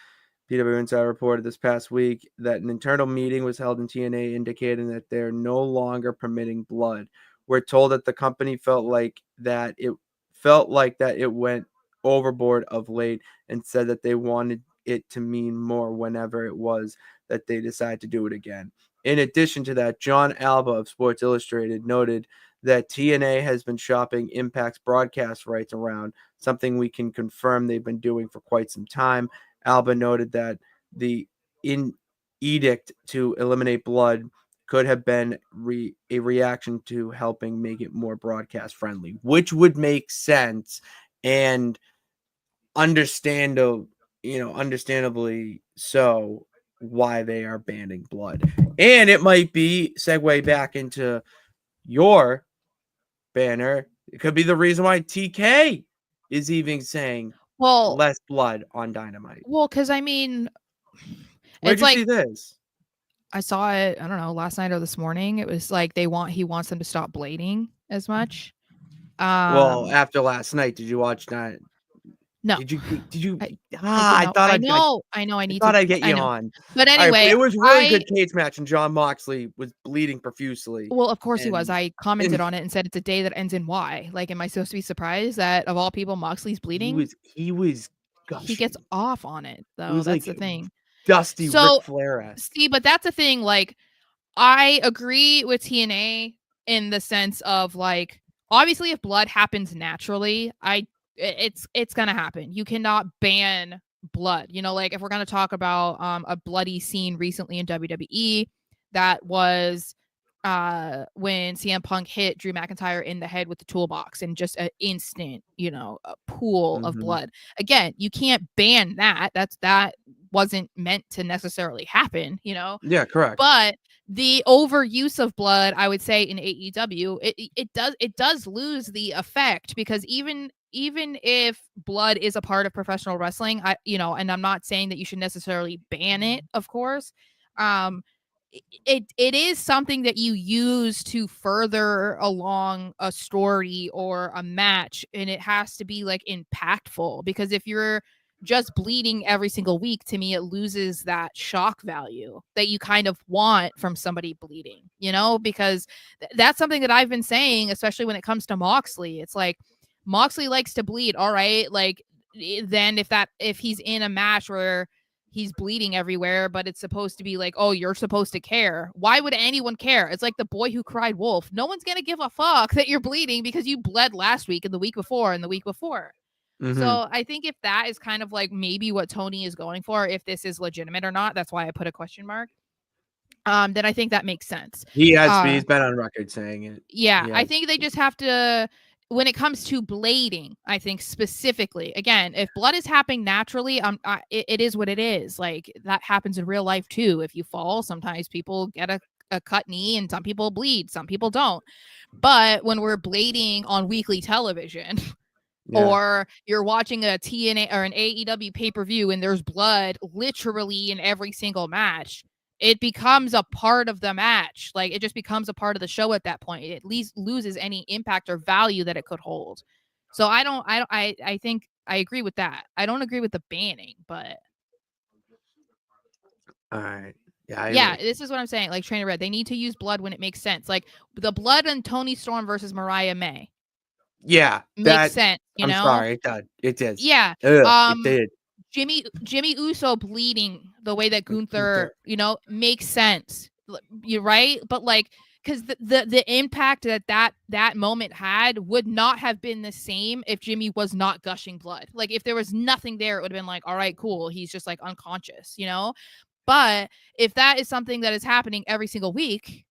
Speaker 2: PW Insider reported this past week that an internal meeting was held in TNA indicating that they're no longer permitting blood. We're told that the company felt like that it went overboard of late and said that they wanted it to mean more whenever it was that they decide to do it again. In addition to that, John Alba of Sports Illustrated noted that TNA has been shopping Impact's broadcast rights around, something we can confirm they've been doing for quite some time. Alba noted that the edict to eliminate blood could have been a reaction to helping make it more broadcast friendly, which would make sense and understandably so why they are banning blood. And it might be segue back into your banner. It could be the reason why TK is even saying less blood on Dynamite.
Speaker 4: Well, because I mean,
Speaker 2: where'd you see this?
Speaker 4: I saw it, I don't know, last night or this morning. It was like he wants them to stop bleeding as much.
Speaker 2: Well, after last night, did you watch that?
Speaker 4: No.
Speaker 2: Did you?
Speaker 4: I know. I
Speaker 2: thought I'd get you on.
Speaker 4: But anyway,
Speaker 2: it was really good cage match, and John Moxley was bleeding profusely.
Speaker 4: Well, of course he was. I commented on it and said it's a day that ends in Y. Like, am I supposed to be surprised that of all people, Moxley's bleeding?
Speaker 2: He was.
Speaker 4: He gets off on it though. That's the thing.
Speaker 2: Dusty Ric Flair.
Speaker 4: See, but that's the thing. Like, I agree with TNA in the sense of like, obviously, if blood happens naturally, it's gonna happen. You cannot ban blood. You know, like if we're gonna talk about a bloody scene recently in WWE, that was when CM Punk hit Drew McIntyre in the head with the toolbox and just an instant, a pool of blood. Again, you can't ban that. That wasn't meant to necessarily happen,
Speaker 2: Yeah, correct.
Speaker 4: But the overuse of blood, I would say in AEW, it does lose the effect, because even if blood is a part of professional wrestling, and I'm not saying that you should necessarily ban it, of course. It is something that you use to further along a story or a match, and it has to be like impactful, because if you're just bleeding every single week, to me it loses that shock value that you kind of want from somebody bleeding, because that's something that I've been saying, especially when it comes to Moxley. It's like Moxley likes to bleed, all right, like then if he's in a match where he's bleeding everywhere, but it's supposed to be like, oh, you're supposed to care. Why would anyone care? It's like the boy who cried wolf. No one's gonna give a fuck that you're bleeding because you bled last week and the week before and the week before. So I think if that is kind of like maybe what Tony is going for, if this is legitimate or not, that's why I put a question mark. Then I think that makes sense.
Speaker 2: He's been on record saying it.
Speaker 4: Yeah, I think they just have to, when it comes to blading, I think specifically, again, if blood is happening naturally, it is what it is. Like that happens in real life too. If you fall, sometimes people get a cut knee and some people bleed, some people don't. But when we're blading on weekly television, or you're watching a TNA or an AEW pay-per-view and there's blood literally in every single match, it becomes a part of the match. Like it just becomes a part of the show at that point. It at least loses any impact or value that it could hold. So I think I agree with that. I don't agree with the banning, but
Speaker 2: All right. Yeah, I
Speaker 4: yeah,
Speaker 2: agree.
Speaker 4: this is what I'm saying. Like Trainer Red, they need to use blood when it makes sense. Like the blood on Tony Storm versus Mariah May
Speaker 2: Yeah,
Speaker 4: makes
Speaker 2: that.
Speaker 4: sense, you
Speaker 2: I'm
Speaker 4: know?
Speaker 2: sorry, it did. It did.
Speaker 4: Yeah.
Speaker 2: Ugh, it did.
Speaker 4: Jimmy Uso bleeding the way that Gunther,
Speaker 2: Gunther.
Speaker 4: makes sense. You're right, but like, because the impact that moment had would not have been the same if Jimmy was not gushing blood. Like, if there was nothing there, it would have been like, all right, cool, he's just like unconscious, But if that is something that is happening every single week,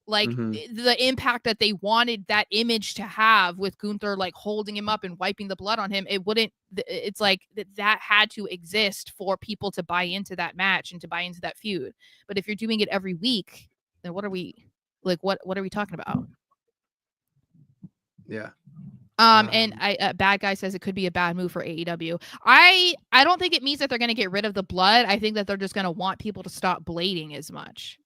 Speaker 4: like the impact that they wanted that image to have with Gunther like holding him up and wiping the blood on him, it's like that had to exist for people to buy into that match and to buy into that feud. But if you're doing it every week, then what are we talking about?
Speaker 2: Yeah.
Speaker 4: And bad guy says it could be a bad move for AEW. I don't think it means that they're going to get rid of the blood. I think that they're just going to want people to stop blading as much.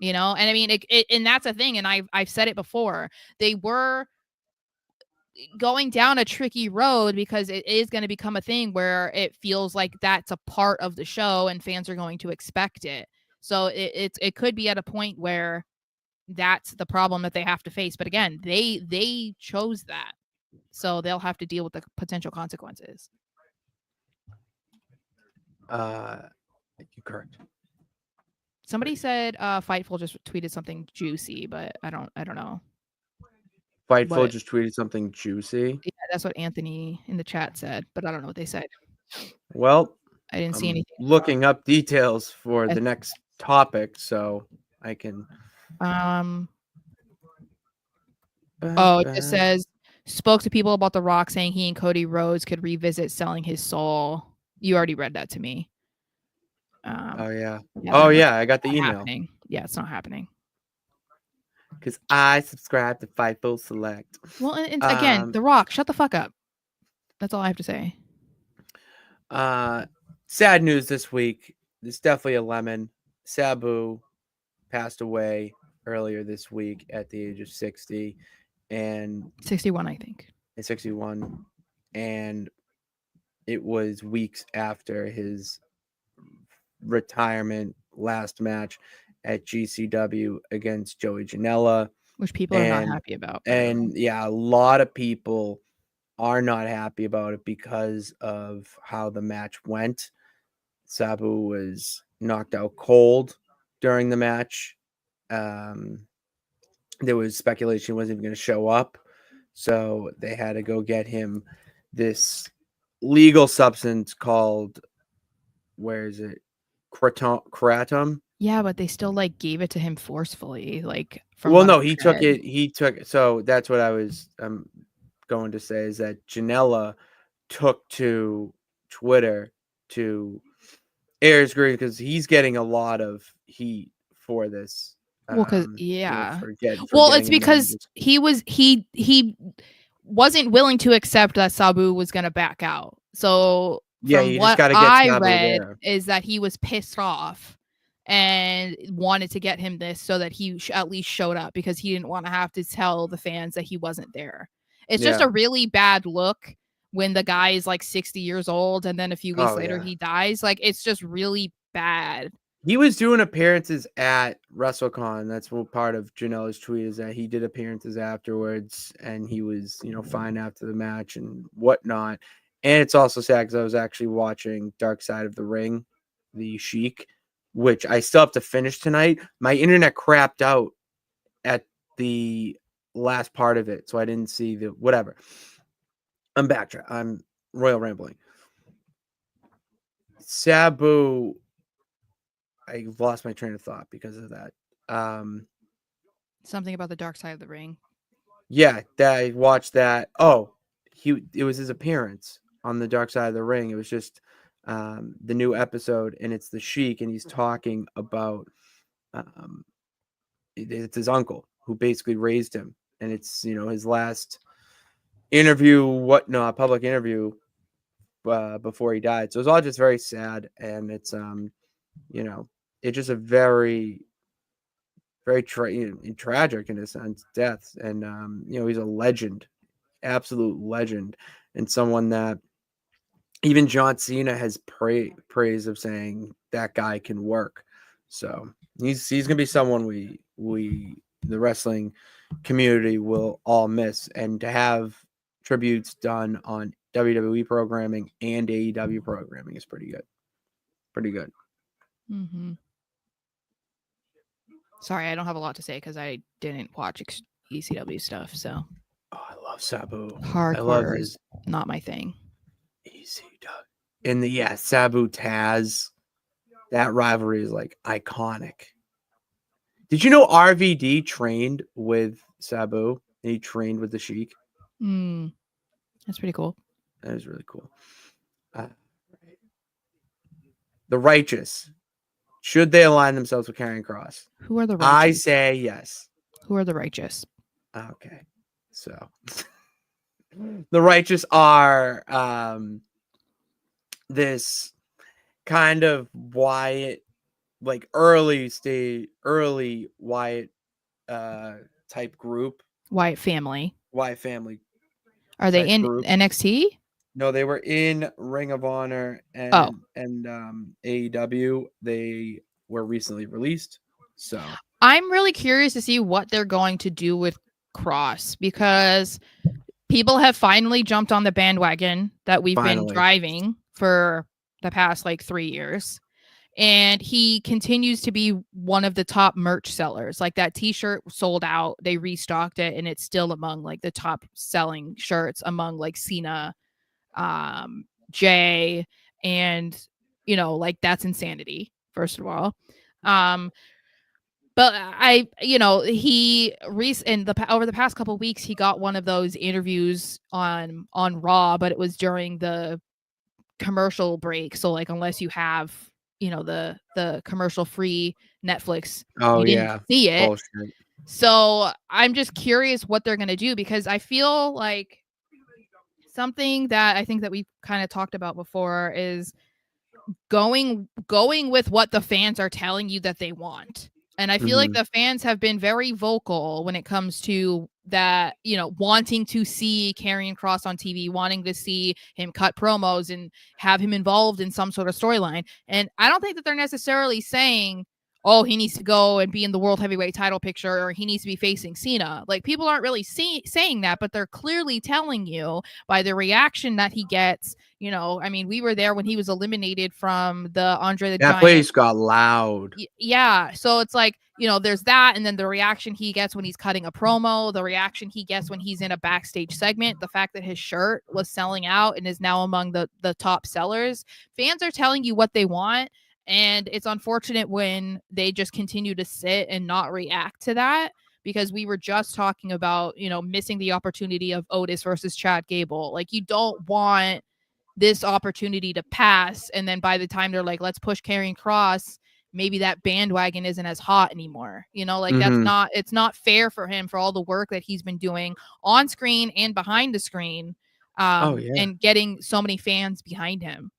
Speaker 4: And I mean, and that's a thing. And I've said it before. They were going down a tricky road because it is going to become a thing where it feels like that's a part of the show and fans are going to expect it. So it could be at a point where that's the problem that they have to face. But again, they chose that. So they'll have to deal with the potential consequences.
Speaker 2: You're correct.
Speaker 4: Somebody said Fightful just tweeted something juicy, but I don't know.
Speaker 2: Fightful just tweeted something juicy.
Speaker 4: Yeah, that's what Anthony in the chat said, but I don't know what they said.
Speaker 2: Well,
Speaker 4: I didn't see anything.
Speaker 2: Looking up details for the next topic, so I can.
Speaker 4: It just says spoke to people about The Rock saying he and Cody Rhodes could revisit selling his soul. You already read that to me.
Speaker 2: Oh yeah.
Speaker 4: Yeah,
Speaker 2: I got the email.
Speaker 4: Happening. Yeah, it's not happening.
Speaker 2: Because I subscribe to Fightful Select.
Speaker 4: Well, and again, The Rock, shut the fuck up. That's all I have to say.
Speaker 2: Sad news this week. It's definitely a lemon. Sabu passed away earlier this week at the age of 60. And
Speaker 4: 61, I think.
Speaker 2: 61. And it was weeks after his retirement last match at GCW against Joey Janela,
Speaker 4: which people are not happy about.
Speaker 2: And yeah, a lot of people are not happy about it because of how the match went. Sabu was knocked out cold during the match. There was speculation he wasn't even going to show up, so they had to go get him this legal substance called, where is it? Kratom.
Speaker 4: Yeah, but they still like gave it to him forcefully. Like,
Speaker 2: he took it. So that's what I was going to say, is that Janela took to Twitter to air his grief because he's getting a lot of heat for this.
Speaker 4: Well, because yeah,
Speaker 2: it's
Speaker 4: because he wasn't willing to accept that Sabu was going to back out. So from what I read is that he was pissed off and wanted to get him this so that he at least showed up, because he didn't want to have to tell the fans that he wasn't there. It's just a really bad look when the guy is like 60 years old and then a few weeks later he dies. Like, it's just really bad.
Speaker 2: He was doing appearances at WrestleCon. That's what part of Janela's tweet is, that he did appearances afterwards and he was, fine after the match and whatnot. And it's also sad because I was actually watching Dark Side of the Ring, the Sheik, which I still have to finish tonight. My internet crapped out at the last part of it, so I didn't see the whatever. I'm backtrack. I'm royal rambling. Sabu, I lost my train of thought because of that.
Speaker 4: Something about the Dark Side of the Ring.
Speaker 2: Yeah, I watched that. Oh, it was his appearance on the Dark Side of the Ring. It was just the new episode, and it's the Sheik, and he's talking about it's his uncle who basically raised him, and it's his last interview, public interview before he died. So it's all just very sad, and it's it's just a very, very tragic in a sense death, and he's a legend absolute legend and someone that even John Cena has praise of saying that guy can work. So he's gonna be someone we the wrestling community will all miss, and to have tributes done on WWE programming and AEW programming is pretty good. Pretty good.
Speaker 4: Mm-hmm. Sorry, I don't have a lot to say because I didn't watch ECW stuff. So
Speaker 2: Oh, I love Sabu.
Speaker 4: hardcore
Speaker 2: I love his
Speaker 4: not my thing.
Speaker 2: ECW. And Sabu Taz, that rivalry is like iconic. Did you know RVD trained with Sabu? And he trained with the Sheik.
Speaker 4: That's pretty cool.
Speaker 2: That is really cool. The Righteous. Should they align themselves with Karrion Kross?
Speaker 4: Who are the righteous?
Speaker 2: I say yes.
Speaker 4: Who are the righteous?
Speaker 2: Okay. So the Righteous are this kind of Wyatt, like early Wyatt type group.
Speaker 4: Wyatt family.
Speaker 2: Wyatt family.
Speaker 4: Are they in
Speaker 2: group.
Speaker 4: NXT?
Speaker 2: No, they were in Ring of Honor and AEW. They were recently released. So
Speaker 4: I'm really curious to see what they're going to do with Cross, because people have finally jumped on the bandwagon that we've been driving for the past like 3 years. And he continues to be one of the top merch sellers. Like that t-shirt sold out, they restocked it, and it's still among like the top selling shirts among like Cena, Jay, and like that's insanity, first of all. But he over the past couple of weeks, he got one of those interviews on Raw, but it was during the commercial break. So like, unless you have, the commercial free Netflix, you didn't see it.
Speaker 2: Bullshit.
Speaker 4: So I'm just curious what they're going to do, because I feel like something that I think that we've kind of talked about before is going with what the fans are telling you that they want. And I feel like the fans have been very vocal when it comes to that, wanting to see Karrion Kross on TV, wanting to see him cut promos and have him involved in some sort of storyline. And I don't think that they're necessarily saying, oh, he needs to go and be in the world heavyweight title picture, or he needs to be facing Cena. Like, people aren't really saying that, but they're clearly telling you by the reaction that he gets. I mean, we were there when he was eliminated from the Andre the Giant.
Speaker 2: That place got loud.
Speaker 4: Yeah. So it's like, there's that. And then the reaction he gets when he's cutting a promo, the reaction he gets when he's in a backstage segment, the fact that his shirt was selling out and is now among the top sellers. Fans are telling you what they want. And it's unfortunate when they just continue to sit and not react to that, because we were just talking about, missing the opportunity of Otis versus Chad Gable. Like, you don't want this opportunity to pass, and then by the time they're like, let's push Karrion Kross, maybe that bandwagon isn't as hot anymore. It's not fair for him, for all the work that he's been doing on screen and behind the screen, and getting so many fans behind him.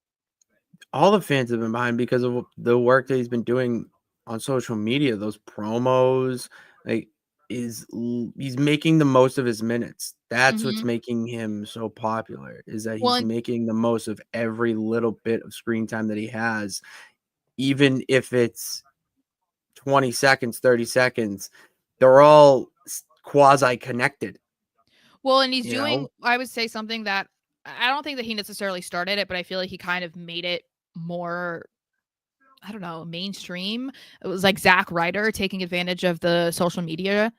Speaker 2: All the fans have been behind because of the work that he's been doing on social media. Those promos, like, he's making the most of his minutes. That's what's making him so popular, is that he's making the most of every little bit of screen time that he has, even if it's 20 seconds, 30 seconds. They're all quasi connected.
Speaker 4: Well, and he's doing, I would say, something that I don't think that he necessarily started it, but I feel like he kind of made it more, I don't know, mainstream. It was like Zack Ryder taking advantage of the social media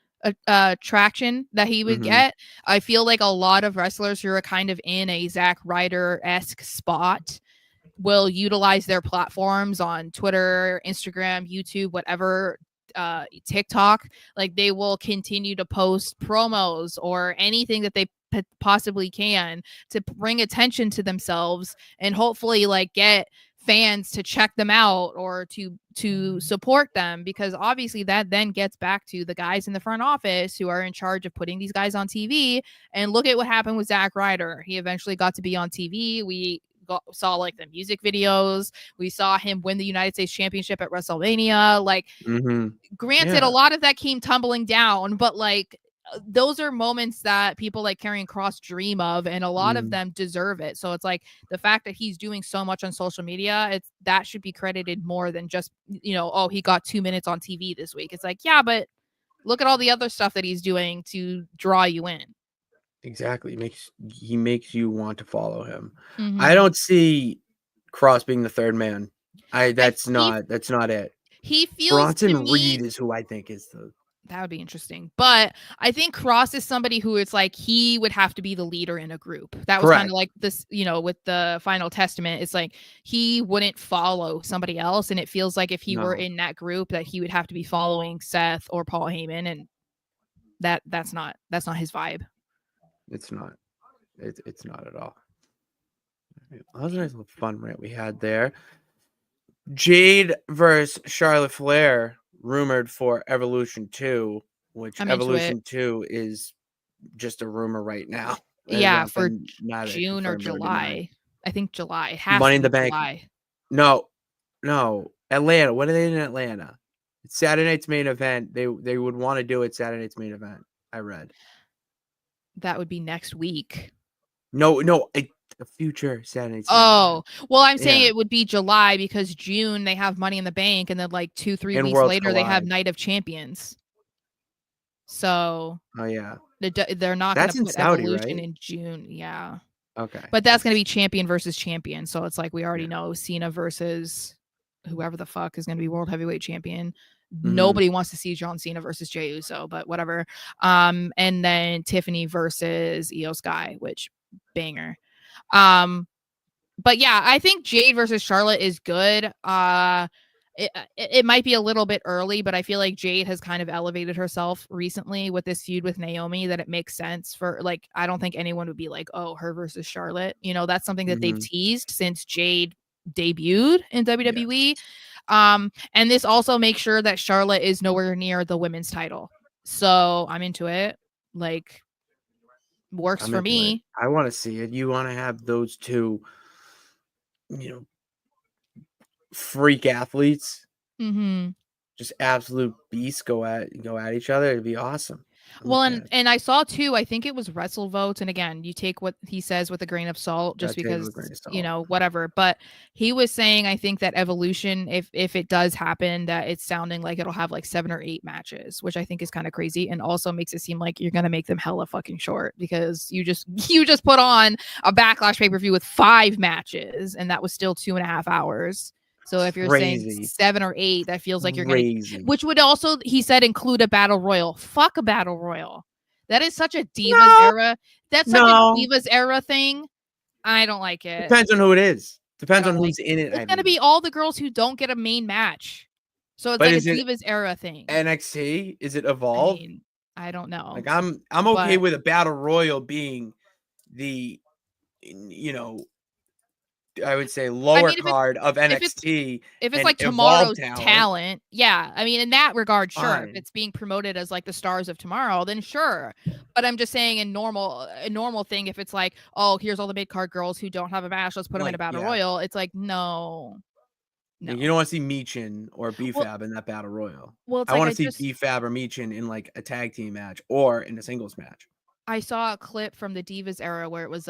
Speaker 4: traction that he would get. I feel like a lot of wrestlers who are kind of in a Zack Ryder-esque spot will utilize their platforms on Twitter, Instagram, YouTube, whatever, TikTok. Like, they will continue to post promos or anything that they possibly can to bring attention to themselves, and hopefully like get fans to check them out or to support them, because obviously that then gets back to the guys in the front office who are in charge of putting these guys on TV. And look at what happened with Zack Ryder. He eventually got to be on TV. We saw like the music videos. We saw him win the United States Championship at WrestleMania. Like, granted, a lot of that came tumbling down, but like, those are moments that people like Karrion Kross dream of, and a lot of them deserve it. So it's like the fact that he's doing so much on social media, that should be credited more than just, oh, he got 2 minutes on TV this week. It's like, yeah, but look at all the other stuff that he's doing to draw you in.
Speaker 2: Exactly. He makes you want to follow him.
Speaker 4: Mm-hmm.
Speaker 2: I don't see Kross being the third man. That's not it.
Speaker 4: He feels
Speaker 2: Bronson Reed is who I think is the.
Speaker 4: That would be interesting. But I think Kross is somebody who it's like he would have to be the leader in a group. That was kind of like this, with the Final Testament. It's like he wouldn't follow somebody else. And it feels like if he were in that group that he would have to be following Seth or Paul Heyman. And that's not his vibe.
Speaker 2: It's not. It's not at all. That was a nice little fun rant we had there. Jade versus Charlotte Flair rumored for Evolution 2, which Evolution 2 is just a rumor right now.
Speaker 4: Yeah, for June or July. I think July. It has
Speaker 2: Money
Speaker 4: to
Speaker 2: in the
Speaker 4: be
Speaker 2: Bank.
Speaker 4: July.
Speaker 2: No. Atlanta. What are they in Atlanta? It's Saturday night's main event. They would want to do it Saturday night's main event. I read.
Speaker 4: That would be next week.
Speaker 2: No, a future Saturday night's
Speaker 4: well, I'm saying it would be July because June they have Money in the Bank, and then like 2-3 weeks
Speaker 2: Worlds
Speaker 4: later
Speaker 2: Collide.
Speaker 4: they have Night of Champions. So they're not going to put
Speaker 2: Saudi,
Speaker 4: Evolution
Speaker 2: right?
Speaker 4: in June. Yeah.
Speaker 2: Okay.
Speaker 4: But that's going to be champion versus champion. So it's like we already know Cena versus whoever the fuck is going to be world heavyweight champion. Nobody wants to see John Cena versus Jey Uso, but whatever. And then Tiffany versus Io Sky, which banger. But yeah, I think Jade versus Charlotte is good. It might be a little bit early, but I feel like Jade has kind of elevated herself recently with this feud with Naomi that it makes sense for, like, I don't think anyone would be like, oh, her versus Charlotte. That's something that they've teased since Jade debuted in WWE.
Speaker 2: Yes.
Speaker 4: And this also makes sure that Charlotte is nowhere near the women's title. So I'm into it. Like, works for me.
Speaker 2: I want to see it. You want to have those two, freak athletes, just absolute beasts go at each other. It'd be awesome.
Speaker 4: Well, and I saw too, I think it was Wrestle Votes. And again, you take what he says with a grain of salt, just because, whatever. But he was saying, I think that Evolution, if it does happen, that it's sounding like it'll have like 7 or 8 matches, which I think is kind of crazy. And also makes it seem like you're going to make them hella fucking short because you just put on a Backlash pay-per-view with 5 matches and that was still 2.5 hours. So if you're saying 7 or 8, that feels like you're going to, which would also, he said, include a battle royal. Fuck a battle royal. That is such a Divas era. That's such a Divas era thing. I don't like it.
Speaker 2: Depends on who it is. Depends on who's in it.
Speaker 4: It's going to be all the girls who don't get a main match. So it's like a Divas era thing.
Speaker 2: NXT? Is it Evolve?
Speaker 4: I don't know.
Speaker 2: Like I'm okay with a battle royal being the, I would say lower card of NXT.
Speaker 4: If it's like tomorrow's talent, yeah. I mean, in that regard, sure. If it's being promoted as like the stars of tomorrow, then sure. But I'm just saying a normal thing, if it's like, oh, here's all the mid card girls who don't have a match, let's put them in a battle royal. It's like, no.
Speaker 2: You don't want to see Michin or B-Fab in that battle royal.
Speaker 4: Well,
Speaker 2: I want to see B-Fab or Michin in like a tag team match or in a singles match.
Speaker 4: I saw a clip from the Divas era where it was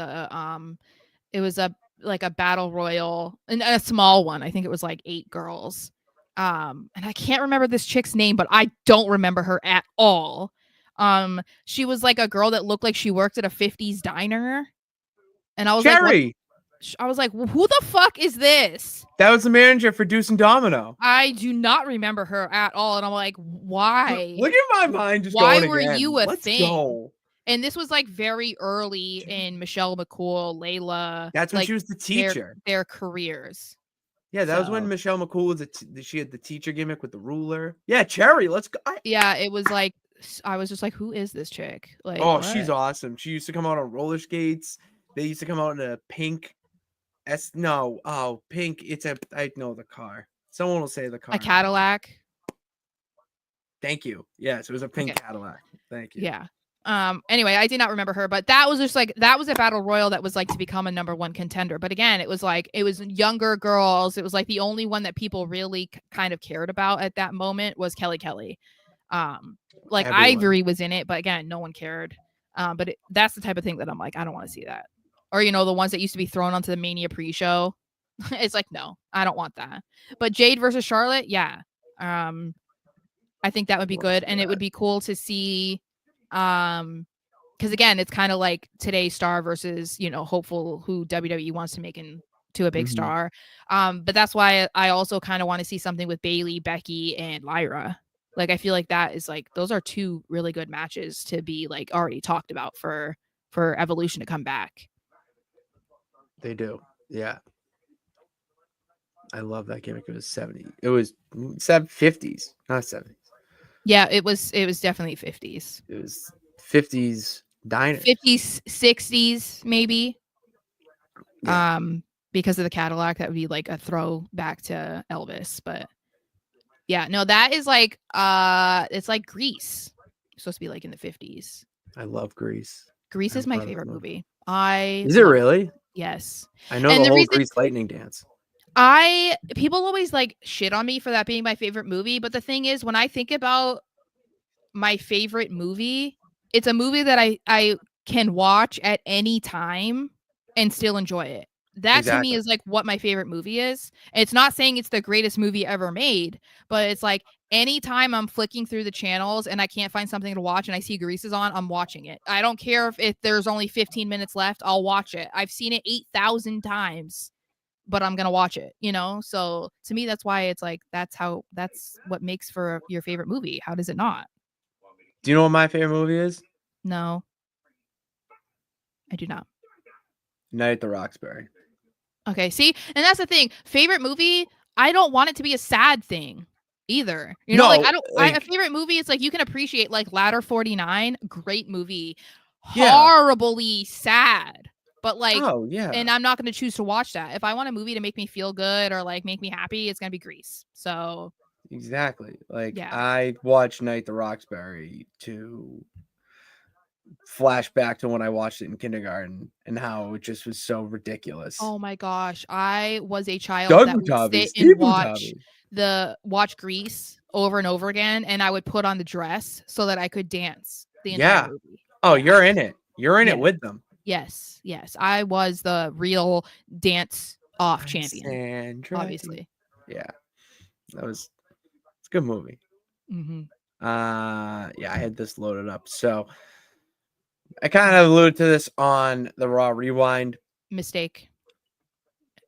Speaker 4: like a battle royal and a small one. I think it was like 8 girls. And I can't remember this chick's name, but I don't remember her at all. She was like a girl that looked like she worked at a 50s diner. And I was
Speaker 2: Cherry.
Speaker 4: I was like, who the fuck is this?
Speaker 2: That was the manager for Deuce and Domino.
Speaker 4: I do not remember her at all. And I'm like, why?
Speaker 2: Look at my mind just
Speaker 4: why
Speaker 2: going
Speaker 4: were
Speaker 2: again.
Speaker 4: You a
Speaker 2: Let's
Speaker 4: thing?
Speaker 2: Go.
Speaker 4: And this was like very early in Michelle McCool, Layla.
Speaker 2: That's when she was the teacher.
Speaker 4: Their careers.
Speaker 2: Yeah, that was when Michelle McCool was she had the teacher gimmick with the ruler. Yeah, Cherry, let's go.
Speaker 4: Yeah, it was like, I was just like, who is this chick? Like,
Speaker 2: what? She's awesome. She used to come out on roller skates. They used to come out in a pink pink. I know the car. Someone will say the car.
Speaker 4: A Cadillac.
Speaker 2: Thank you. Yes, it was a pink Cadillac. Thank you.
Speaker 4: Yeah. Anyway, I did not remember her, but that was just like, that was a battle royal that was like to become a #1 contender. But again, it was like, it was younger girls. It was like the only one that people really kind of cared about at that moment was Kelly. Like
Speaker 2: Everyone.
Speaker 4: Ivory was in it, but again, no one cared. But that's the type of thing that I'm like, I don't want to see that. Or the ones that used to be thrown onto the Mania pre-show. It's like, no, I don't want that. But Jade versus Charlotte, yeah. I think that would be good, and it would be cool to see. Because again, it's kind of like today's star versus hopeful who WWE wants to make into a big star. But that's why I also kind of want to see something with Bayley, Becky, and Lyra. Like I feel like that is like those are two really good matches to be like already talked about for Evolution to come back.
Speaker 2: They do, yeah. I love that gimmick. It was 70. It was 50s, not 70s.
Speaker 4: Yeah, it was definitely 50s.
Speaker 2: It was 50s diner.
Speaker 4: 50s, 60s maybe.
Speaker 2: Yeah.
Speaker 4: Because of the Cadillac, that would be like a throwback to Elvis. But yeah, no, that is like it's like Grease. It's supposed to be like in the 50s.
Speaker 2: I love Grease.
Speaker 4: Grease is my favorite movie.
Speaker 2: Is it really?
Speaker 4: Yes.
Speaker 2: I know
Speaker 4: And
Speaker 2: the
Speaker 4: the
Speaker 2: whole
Speaker 4: reason-
Speaker 2: Grease lightning dance.
Speaker 4: People always like shit on me for that being my favorite movie, but the thing is, when I think about my favorite movie, it's a movie that I can watch at any time and still enjoy it. That to me is like what my favorite movie is. It's not saying it's the greatest movie ever made, but it's like anytime I'm flicking through the channels and I can't find something to watch and I see Grease is on, I'm watching it. I don't care if there's only 15 minutes left, I'll watch it. I've seen it 8,000 times, but I'm going to watch it, So to me, that's why it's like, that's what makes for your favorite movie. How does it not?
Speaker 2: Do you know what my favorite movie is?
Speaker 4: No, I do not.
Speaker 2: Night at the Roxbury.
Speaker 4: Okay, see? And that's the thing. Favorite movie, I don't want it to be a sad thing either. A favorite movie, it's like you can appreciate like Ladder 49, great movie. Horribly sad. But like,
Speaker 2: oh yeah,
Speaker 4: and I'm not going to choose to watch that. If I want a movie to make me feel good or like make me happy, it's going to be Grease. So
Speaker 2: exactly. Like
Speaker 4: yeah.
Speaker 2: I watched Night at the Roxbury to flash back to when I watched it in kindergarten and how it just was so ridiculous.
Speaker 4: Oh my gosh, I was a child that would sit and watch Grease over and over again, and I would put on the dress so that I could dance the entire movie.
Speaker 2: Oh, you're in it. You're in it with them.
Speaker 4: Yes. I was the real dance off champion. Obviously.
Speaker 2: Yeah. It's a good movie.
Speaker 4: Mm-hmm.
Speaker 2: I had this loaded up. So I kind of alluded to this on the Raw Rewind.
Speaker 4: Mistake.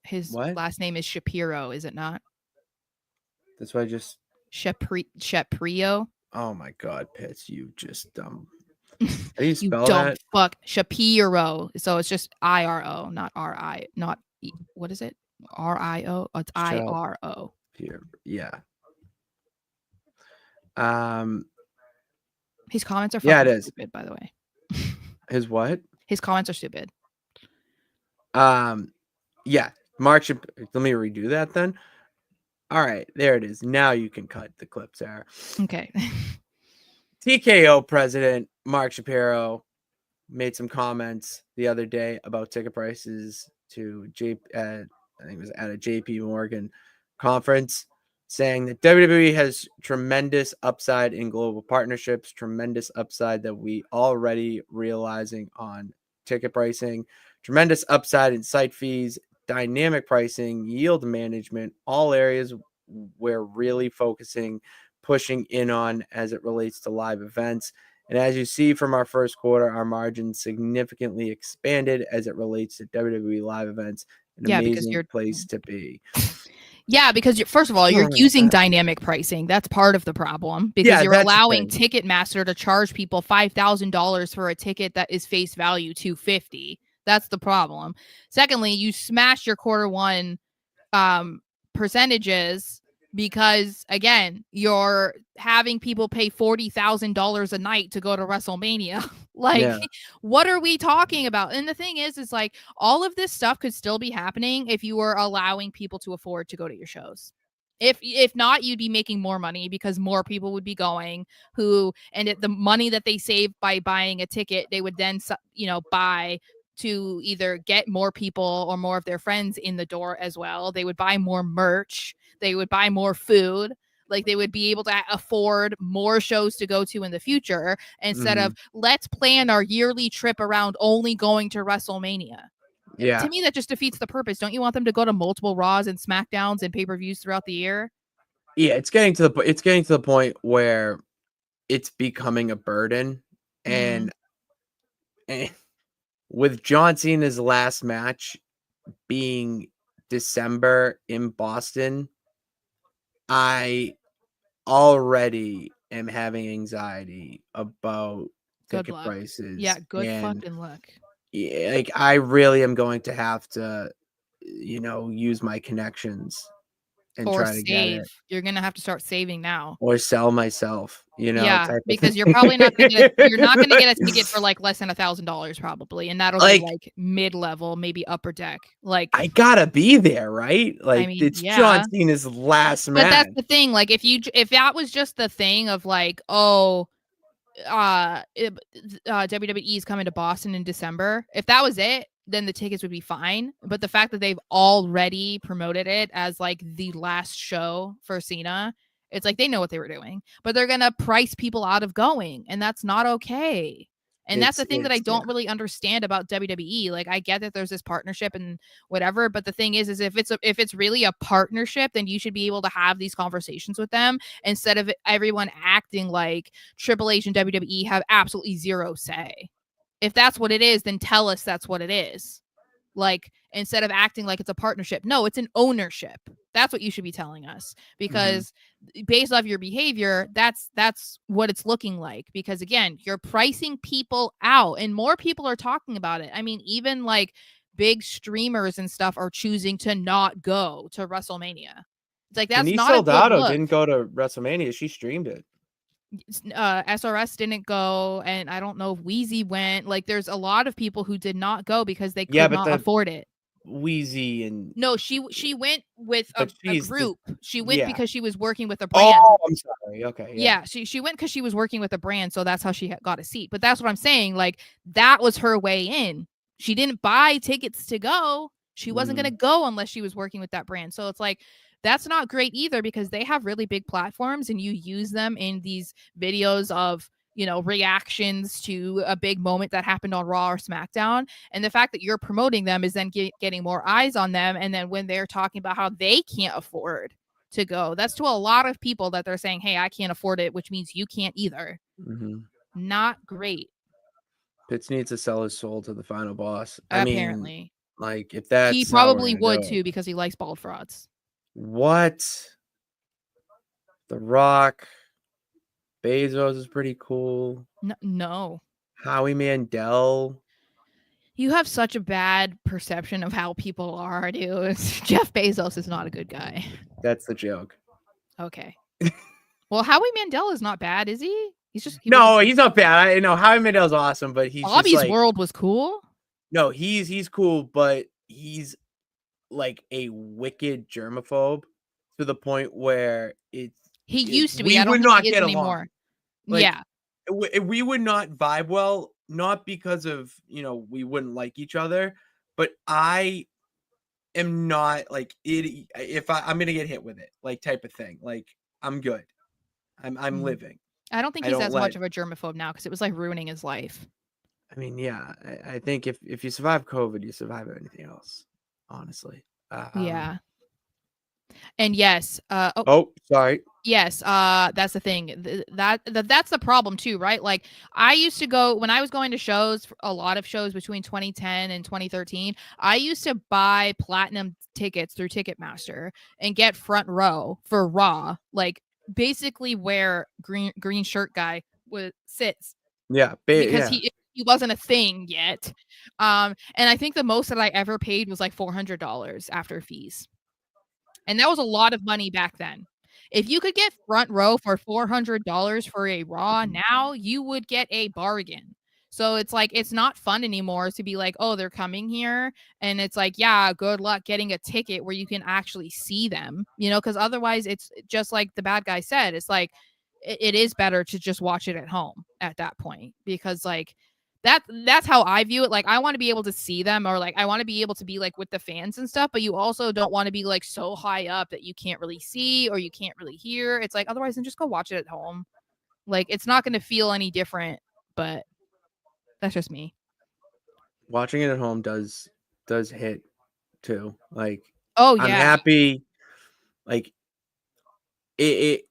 Speaker 4: His last name is Shapiro, is it not?
Speaker 2: That's why I just
Speaker 4: Shapiro.
Speaker 2: Oh my God, Pitts, you just dumb. How do you spell
Speaker 4: you dumb
Speaker 2: that?
Speaker 4: Fuck Shapiro. So it's just IRO, not RI, not what is it? RIO. Oh, it's IRO.
Speaker 2: Yeah.
Speaker 4: His comments are fucking stupid, by the way.
Speaker 2: His what?
Speaker 4: His comments are stupid.
Speaker 2: Yeah. Mark, let me redo that then. All right, there it is. Now you can cut the clip, Sarah.
Speaker 4: Okay.
Speaker 2: TKO president Mark Shapiro made some comments the other day about ticket prices to I think it was at a JP Morgan conference, saying that WWE has tremendous upside in global partnerships, tremendous upside that we already realizing on ticket pricing, tremendous upside in site fees, dynamic pricing, yield management, all areas we're really pushing in on as it relates to live events. And as you see from our first quarter, our margins significantly expanded as it relates to WWE live events. An amazing place to be.
Speaker 4: Yeah, because first of all, you're using dynamic pricing. That's part of the problem because you're allowing Ticketmaster to charge people $5,000 for a ticket that is face value $250. That's the problem. Secondly, you smash your quarter one percentages because, again, you're having people pay $40,000 a night to go to WrestleMania. What are we talking about? And the thing is like all of this stuff could still be happening if you were allowing people to afford to go to your shows. If not, you'd be making more money because more people would be going the money that they save by buying a ticket, they would then, buy to either get more people or more of their friends in the door as well. They would buy more merch. They would buy more food. Like they would be able to afford more shows to go to in the future instead of let's plan our yearly trip around only going to WrestleMania.
Speaker 2: Yeah.
Speaker 4: To me, that just defeats the purpose. Don't you want them to go to multiple Raws and SmackDowns and pay-per-views throughout the year?
Speaker 2: Yeah, it's getting to the point where it's becoming a burden, and with John Cena's last match being December in Boston, I already am having anxiety about
Speaker 4: Good
Speaker 2: ticket
Speaker 4: luck.
Speaker 2: prices.
Speaker 4: Yeah, good
Speaker 2: and
Speaker 4: fucking luck.
Speaker 2: yeah, like I really am going to have to, use my connections and
Speaker 4: Or
Speaker 2: try to get
Speaker 4: save.
Speaker 2: it,
Speaker 4: You're gonna have to start saving now.
Speaker 2: or sell myself,
Speaker 4: Yeah,
Speaker 2: type of
Speaker 4: because you're
Speaker 2: thing.
Speaker 4: probably not gonna get you're not gonna get a ticket for like less than $1,000 probably, and that'll be
Speaker 2: Like,
Speaker 4: like mid-level, maybe upper deck. Like,
Speaker 2: I gotta be there, right?
Speaker 4: I
Speaker 2: Like,
Speaker 4: mean,
Speaker 2: it's John
Speaker 4: yeah.
Speaker 2: Cena's last
Speaker 4: But that's
Speaker 2: match.
Speaker 4: the thing. Like, if that was just the thing of like, oh, WWE is coming to Boston in December. If that was it, then the tickets would be fine. But the fact that they've already promoted it as like the last show for Cena, it's like they know what they were doing, but they're gonna price people out of going, and that's not okay. And that's the thing that I
Speaker 2: Yeah.
Speaker 4: don't really understand about WWE. Like, I get that there's this partnership and whatever, but the thing is if it's really a partnership, then you should be able to have these conversations with them instead of everyone acting like Triple H and WWE have absolutely zero say. If that's what it is, then tell us that's what it is. Like, instead of acting like it's a partnership, no, it's an ownership. That's what you should be telling us, because based off your behavior, that's what it's looking like. Because again, you're pricing people out, and more people are talking about it. I mean, even like big streamers and stuff are choosing to not go to WrestleMania. It's like, that's
Speaker 2: Denise
Speaker 4: not a good
Speaker 2: Soldado
Speaker 4: look.
Speaker 2: didn't go to WrestleMania. She streamed it.
Speaker 4: SRS didn't go, and I don't know if Wheezy went. Like, there's a lot of people who did not go because they could not afford it.
Speaker 2: Wheezy and
Speaker 4: No, she went with a group. She went because she was working with a brand.
Speaker 2: Oh, I'm sorry. Okay,
Speaker 4: Yeah, she went because she was working with a brand, so that's how she got a seat. But that's what I'm saying. Like, that was her way in. She didn't buy tickets to go. She wasn't going to go unless she was working with that brand. So it's like, that's not great either, because they have really big platforms and you use them in these videos of, reactions to a big moment that happened on Raw or SmackDown. And the fact that you're promoting them is then getting more eyes on them. And then when they're talking about how they can't afford to go, that's to a lot of people that they're saying, hey, I can't afford it, which means you can't either. Not great.
Speaker 2: Pitts needs to sell his soul to the final boss.
Speaker 4: Apparently.
Speaker 2: I mean, like, if that's
Speaker 4: he
Speaker 2: how we're
Speaker 4: probably
Speaker 2: gonna
Speaker 4: would
Speaker 2: do it.
Speaker 4: too, because he likes bald frauds.
Speaker 2: What? The Rock, Bezos is pretty cool.
Speaker 4: No.
Speaker 2: Howie Mandel.
Speaker 4: You have such a bad perception of how people are, dude. Jeff Bezos is not a good guy.
Speaker 2: That's the joke.
Speaker 4: Okay. Well, Howie Mandel is not bad, is he? He's
Speaker 2: not bad. I know Howie Mandel's awesome, but he's
Speaker 4: Bobby's
Speaker 2: just like,
Speaker 4: World was cool.
Speaker 2: No, he's cool, but he's like a wicked germaphobe to the point where he
Speaker 4: used to be. I don't think he is anymore.
Speaker 2: Like,
Speaker 4: yeah.
Speaker 2: We would not vibe well, not because of, we wouldn't like each other, but I am not like it. If I'm going to get hit with it, like, type of thing, like, I'm good. I'm living.
Speaker 4: I don't think he's as much of a germaphobe now, because it was like ruining his life.
Speaker 2: I mean, yeah, I think if you survive COVID, you survive anything else, honestly.
Speaker 4: Yeah. And yes,
Speaker 2: sorry.
Speaker 4: Yes, that's the thing. That's the problem too, right? Like, I used to go when I was going to shows, a lot of shows between 2010 and 2013. I used to buy platinum tickets through Ticketmaster and get front row for Raw, like basically where green shirt guy sits.
Speaker 2: Yeah,
Speaker 4: because he wasn't a thing yet. And I think the most that I ever paid was like $400 after fees. And that was a lot of money back then. If you could get front row for $400 for a Raw now, you would get a bargain. So it's like, it's not fun anymore to be like, oh, they're coming here. And it's like, yeah, good luck getting a ticket where you can actually see them, because otherwise it's just like the bad guy said. It's like, it is better to just watch it at home at that point, because like, that's how I view it. Like, I want to be able to see them, or like I want to be able to be like with the fans and stuff, but you also don't want to be like so high up that you can't really see or you can't really hear. It's like, otherwise then just go watch it at home. Like, it's not going to feel any different, but that's just me.
Speaker 2: Watching it at home does hit too. Like,
Speaker 4: Oh
Speaker 2: I'm
Speaker 4: yeah.
Speaker 2: happy. Like, it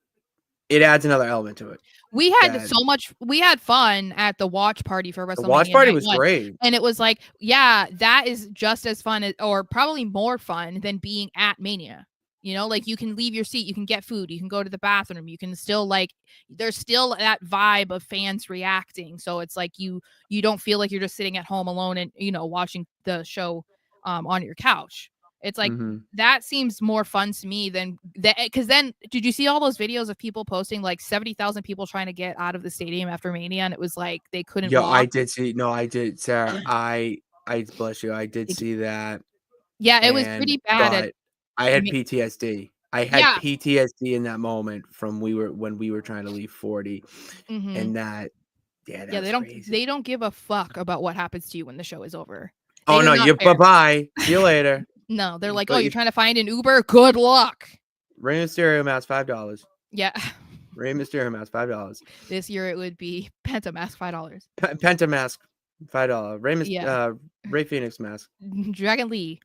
Speaker 2: adds another element to it.
Speaker 4: We had
Speaker 2: that-
Speaker 4: so much. We had fun at the watch party for WrestleMania.
Speaker 2: The watch party
Speaker 4: Night
Speaker 2: was
Speaker 4: 1.
Speaker 2: great.
Speaker 4: And it was like, yeah, that is just as fun or probably more fun than being at Mania. You know, like, you can leave your seat, you can get food, you can go to the bathroom, you can still, like, there's still that vibe of fans reacting. So it's like you don't feel like you're just sitting at home alone and, you know, watching the show on your couch. It's like, that seems more fun to me than that. Because then, did you see all those videos of people posting like 70,000 people trying to get out of the stadium after Mania, and it was like they couldn't walk?
Speaker 2: I did see. No, I did, Sarah. I bless you. I did see that.
Speaker 4: Yeah, it was pretty bad.
Speaker 2: But I had PTSD. I had PTSD in that moment from when we were trying to leave 40, and that. Yeah,
Speaker 4: they don't give a fuck about what happens to you when the show is over.
Speaker 2: Oh no, you bye-bye. See you later.
Speaker 4: No, they're like, oh, you're trying to find an Uber? Good luck.
Speaker 2: Rey Mysterio mask, $5.
Speaker 4: Yeah.
Speaker 2: Rey Mysterio mask, $5.
Speaker 4: This year it would be Penta mask, $5.
Speaker 2: Penta mask, $5. Rey Phoenix mask.
Speaker 4: Dragon Lee.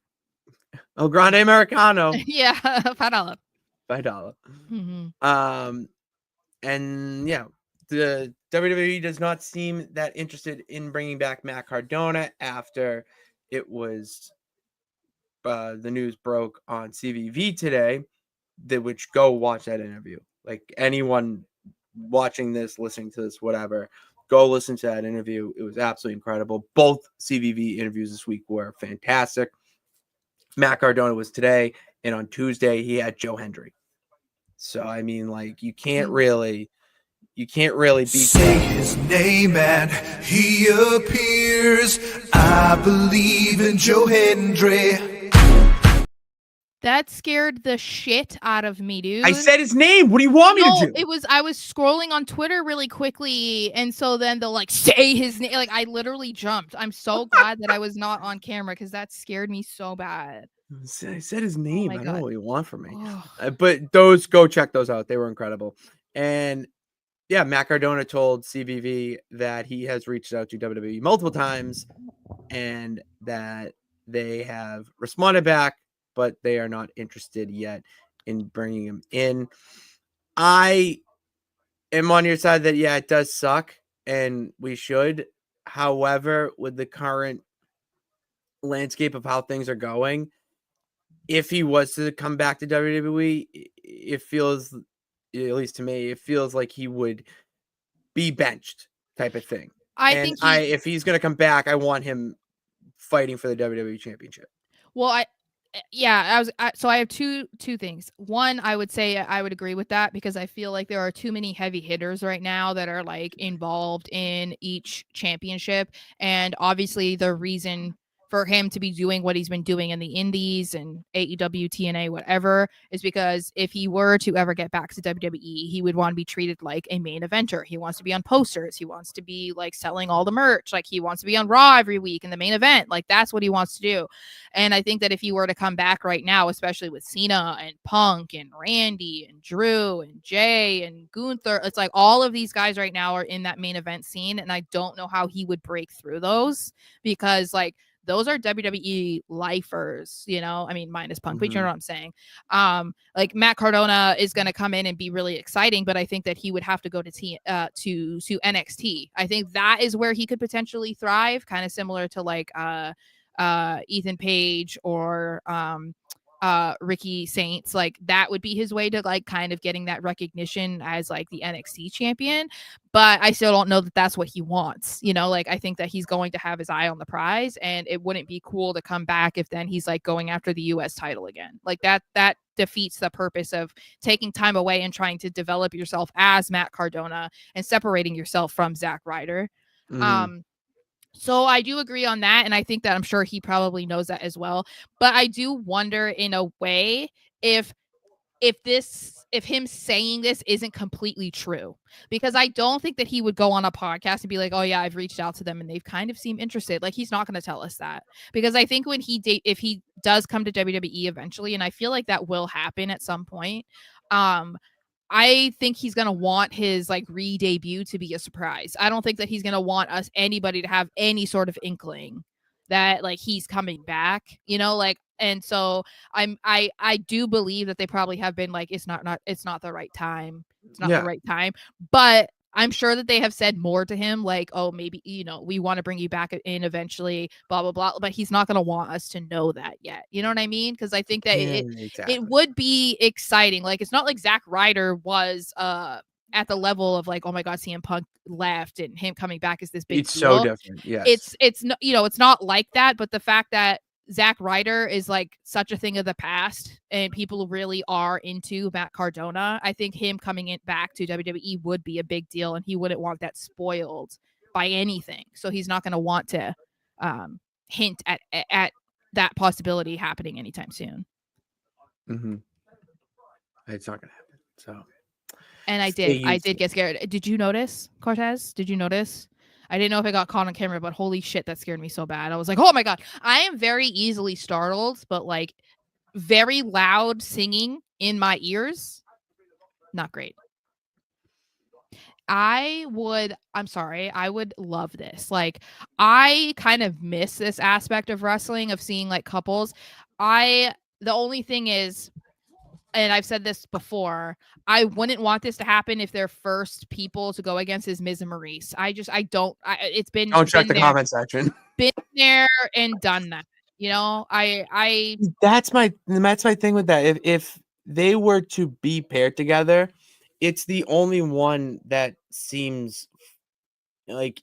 Speaker 2: Oh, Grande Americano.
Speaker 4: Yeah, $5.
Speaker 2: $5. And yeah, the WWE does not seem that interested in bringing back Matt Cardona after it was the news broke on CVV today. Which go watch that interview. Like, anyone watching this, listening to this, whatever, go listen to that interview. It was absolutely incredible. Both CVV interviews this week were fantastic. Matt Cardona was today, and on Tuesday he had Joe Hendry. So I mean, like, you can't really beat
Speaker 1: Say his name and he appears. I believe in Joe Hendry.
Speaker 4: That scared the shit out of me, dude.
Speaker 2: I said his name. What do you want me to do?
Speaker 4: I was scrolling on Twitter really quickly, and so then they'll like say his name. Like, I literally jumped. I'm so glad that I was not on camera because that scared me so bad.
Speaker 2: I said his name.
Speaker 4: Oh,
Speaker 2: I don't know what you want from me. But go check those out. They were incredible. And yeah, Matt Cardona told CVV that he has reached out to WWE multiple times and that they have responded back, but they are not interested yet in bringing him in. I am on your side that, yeah, it does suck and we should. However, with the current landscape of how things are going, if he was to come back to WWE, it feels, at least to me, it feels like he would be benched type of thing. If he's going to come back, I want him fighting for the WWE Championship.
Speaker 4: Well, I have two things. One, I would say I would agree with that because I feel like there are too many heavy hitters right now that are like involved in each championship, and obviously the reason for him to be doing what he's been doing in the indies and AEW, TNA, whatever, is because if he were to ever get back to WWE, he would want to be treated like a main eventer. He wants to be on posters. He wants to be like selling all the merch. Like, he wants to be on Raw every week in the main event. Like, that's what he wants to do. And I think that if he were to come back right now, especially with Cena and Punk and Randy and Drew and Jay and Gunther, it's like all of these guys right now are in that main event scene. And I don't know how he would break through those because, like, those are WWE lifers, you know, I mean, minus Punk, but you know what I'm saying? Like, Matt Cardona is going to come in and be really exciting, but I think that he would have to go to NXT. I think that is where he could potentially thrive, kind of similar to like Ethan Page or Ricky Saints. Like, that would be his way to like kind of getting that recognition as like the NXT champion. But I still don't know that that's what he wants. You know, like, I think that he's going to have his eye on the prize, and it wouldn't be cool to come back if then he's like going after the US title again. Like, that defeats the purpose of taking time away and trying to develop yourself as Matt Cardona and separating yourself from Zack Ryder. So I do agree on that, and I think that I'm sure he probably knows that as well. But I do wonder in a way if if him saying this isn't completely true, because I don't think that he would go on a podcast and be like, oh yeah, I've reached out to them and they've kind of seemed interested. Like, he's not going to tell us that, because I think when if he does come to WWE eventually, and I feel like that will happen at some point, I think he's going to want his like re-debut to be a surprise. I don't think that he's going to want anybody to have any sort of inkling that like he's coming back, like, and so I do believe that they probably have been like, it's not the right time. It's not the right time. But I'm sure that they have said more to him, like, oh, maybe, we want to bring you back in eventually, blah, blah, blah. But he's not going to want us to know that yet. You know what I mean? Because I think that it would be exciting. Like, it's not like Zack Ryder was at the level of like, oh my God, CM Punk left and him coming back is this big
Speaker 2: It's
Speaker 4: deal.
Speaker 2: so different. Yes.
Speaker 4: It's not, it's not like that. But the fact that Zack Ryder is like such a thing of the past and people really are into Matt Cardona, I think him coming back to WWE would be a big deal, and he wouldn't want that spoiled by anything. So he's not going to want to hint at that possibility happening anytime soon.
Speaker 2: Mm-hmm. It's not going to happen. So.
Speaker 4: And I did get scared. Did you notice, Cortez? Did you notice? I didn't know if I got caught on camera, but holy shit, that scared me so bad. I was like, oh my God. I am very easily startled, but like very loud singing in my ears, not great. I would love this. Like, I kind of miss this aspect of wrestling, of seeing like couples. The only thing is, and I've said this before, I wouldn't want this to happen if their first people to go against is Miz and Maurice. It's been.
Speaker 2: Don't check the comment section.
Speaker 4: Been there and done that.
Speaker 2: That's my thing with that. If they were to be paired together, it's the only one that seems like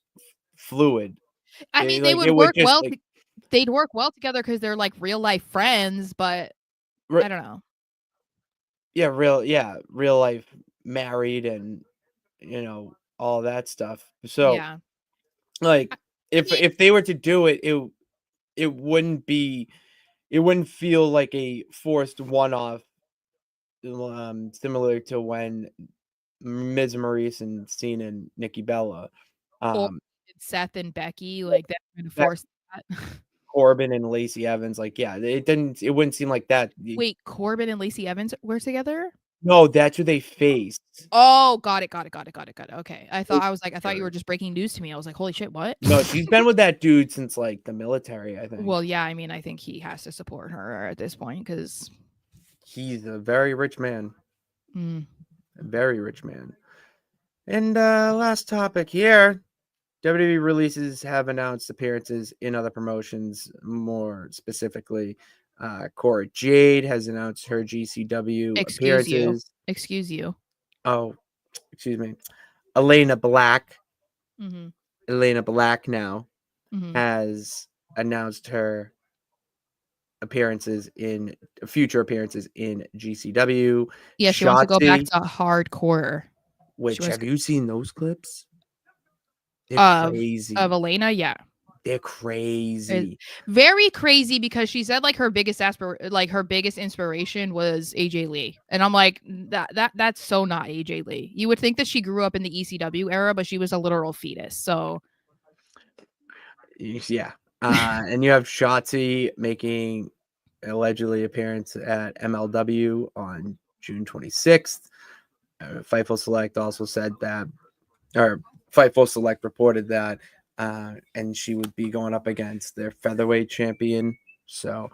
Speaker 2: fluid.
Speaker 4: I mean, they would work well. They'd work well together because they're like real life friends, but I don't know.
Speaker 2: Yeah, real life married and all that stuff. So
Speaker 4: yeah,
Speaker 2: like if they were to do it, it wouldn't feel like a forced one-off, similar to when Miz and Maurice and Cena and Nikki Bella,
Speaker 4: or Seth and Becky, like that kind of force that.
Speaker 2: Corbin and Lacey Evans, like, yeah, it wouldn't seem like that.
Speaker 4: Wait, Corbin and Lacey Evans were together?
Speaker 2: No, that's who they faced.
Speaker 4: Oh, got it. Okay. I thought you were just breaking news to me. I was like, holy shit, what?
Speaker 2: No, she's been with that dude since like the military, I think.
Speaker 4: Well, yeah, I mean, I think he has to support her at this point because
Speaker 2: he's a very rich man.
Speaker 4: A
Speaker 2: very rich man. And last topic here. WWE releases have announced appearances in other promotions. More specifically, Cora Jade has announced her GCW appearances.
Speaker 4: Excuse you.
Speaker 2: Oh, excuse me. Elena Black.
Speaker 4: Mm-hmm.
Speaker 2: Elena Black now has announced her future appearances in GCW.
Speaker 4: Yeah, she wants to go back to hardcore.
Speaker 2: Which, have you seen those clips? They're crazy.
Speaker 4: Of Elena, yeah.
Speaker 2: They're crazy.
Speaker 4: Very crazy, because she said like her biggest inspiration was AJ Lee. And I'm like, that's so not AJ Lee. You would think that she grew up in the ECW era, but she was a literal fetus. So
Speaker 2: yeah. And you have Shotzi making allegedly appearance at MLW on June 26th. Fightful Select also said that, or Fightful Select reported that, and she would be going up against their featherweight champion. So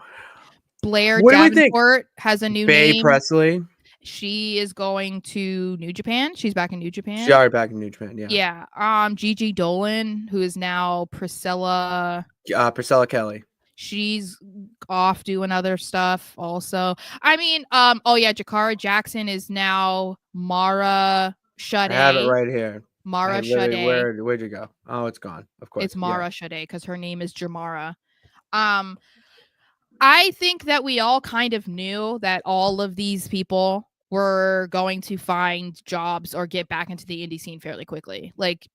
Speaker 4: Blair Davenport has a new name.
Speaker 2: Bae Presley.
Speaker 4: She is going to New Japan. She's back in New Japan.
Speaker 2: She's already back in New Japan, yeah.
Speaker 4: Yeah. Gigi Dolan, who is now Priscilla
Speaker 2: Kelly.
Speaker 4: She's off doing other stuff also. I mean, Jakara Jackson is now Mara Shade.
Speaker 2: I have it right here.
Speaker 4: Mara Shade.
Speaker 2: Where'd you go? Oh, it's gone. Of course.
Speaker 4: It's Mara Shade because her name is Jamara. I think that we all kind of knew that all of these people were going to find jobs or get back into the indie scene fairly quickly. Like,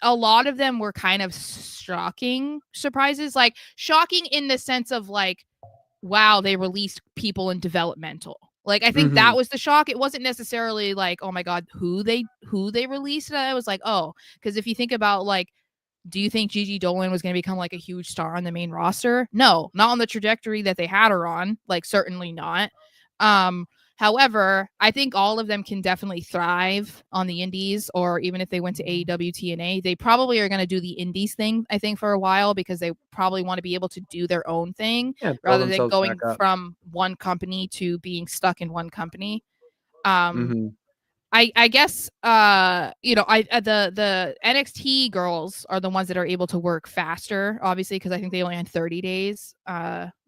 Speaker 4: a lot of them were kind of shocking surprises, like shocking in the sense of like, wow, they released people in developmental. Like, I think that was the shock. It wasn't necessarily like, oh my God, who they released. I was like, oh, because if you think about like, do you think Gigi Dolan was going to become like a huge star on the main roster? No, not on the trajectory that they had her on. Like, certainly not. However, I think all of them can definitely thrive on the indies, or even if they went to AEW, TNA, they probably are going to do the indies thing, I think, for a while, because they probably want to be able to do their own thing rather than going from one company to being stuck in one company. I guess the NXT girls are the ones that are able to work faster, obviously, because I think they only had 30 days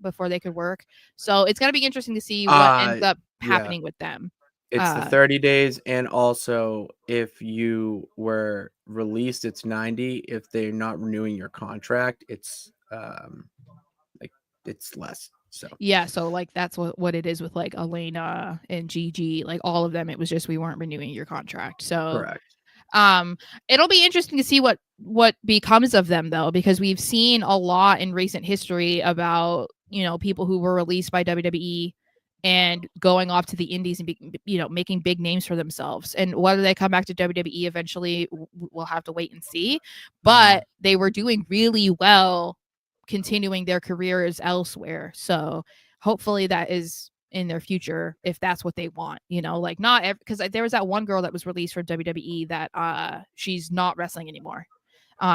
Speaker 4: before they could work. So it's gonna be interesting to see what ends up happening with them.
Speaker 2: It's the 30 days, and also if you were released, it's 90. If they're not renewing your contract, it's like it's less. So
Speaker 4: yeah, so like that's what it is with like Elena and Gigi, like all of them. It was just we weren't renewing your contract. So
Speaker 2: correct.
Speaker 4: It'll be interesting to see what becomes of them though, because we've seen a lot in recent history about, you know, people who were released by WWE and going off to the indies and making big names for themselves. And whether they come back to WWE eventually, we'll have to wait and see. But they were doing really well continuing their careers elsewhere. So hopefully that is in their future if that's what they want, you know, like not because there was that one girl that was released from WWE that she's not wrestling anymore.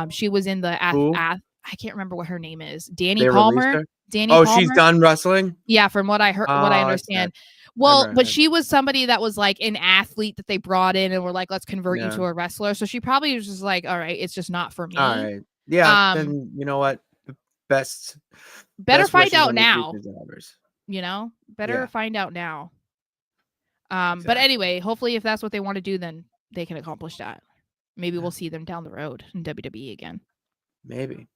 Speaker 4: She was in the I can't remember what her name is. Danny Palmer.
Speaker 2: She's done wrestling?
Speaker 4: Yeah, from what I heard, what I understand. Well, but she was somebody that was like an athlete that they brought in and were like, let's convert you to a wrestler. So she probably was just like, all right, it's just not for me.
Speaker 2: All right. Yeah, then you know what? Better
Speaker 4: find out now. You know, better find out now. But anyway, hopefully if that's what they want to do, then they can accomplish that. Maybe we'll see them down the road in WWE again.
Speaker 2: Maybe.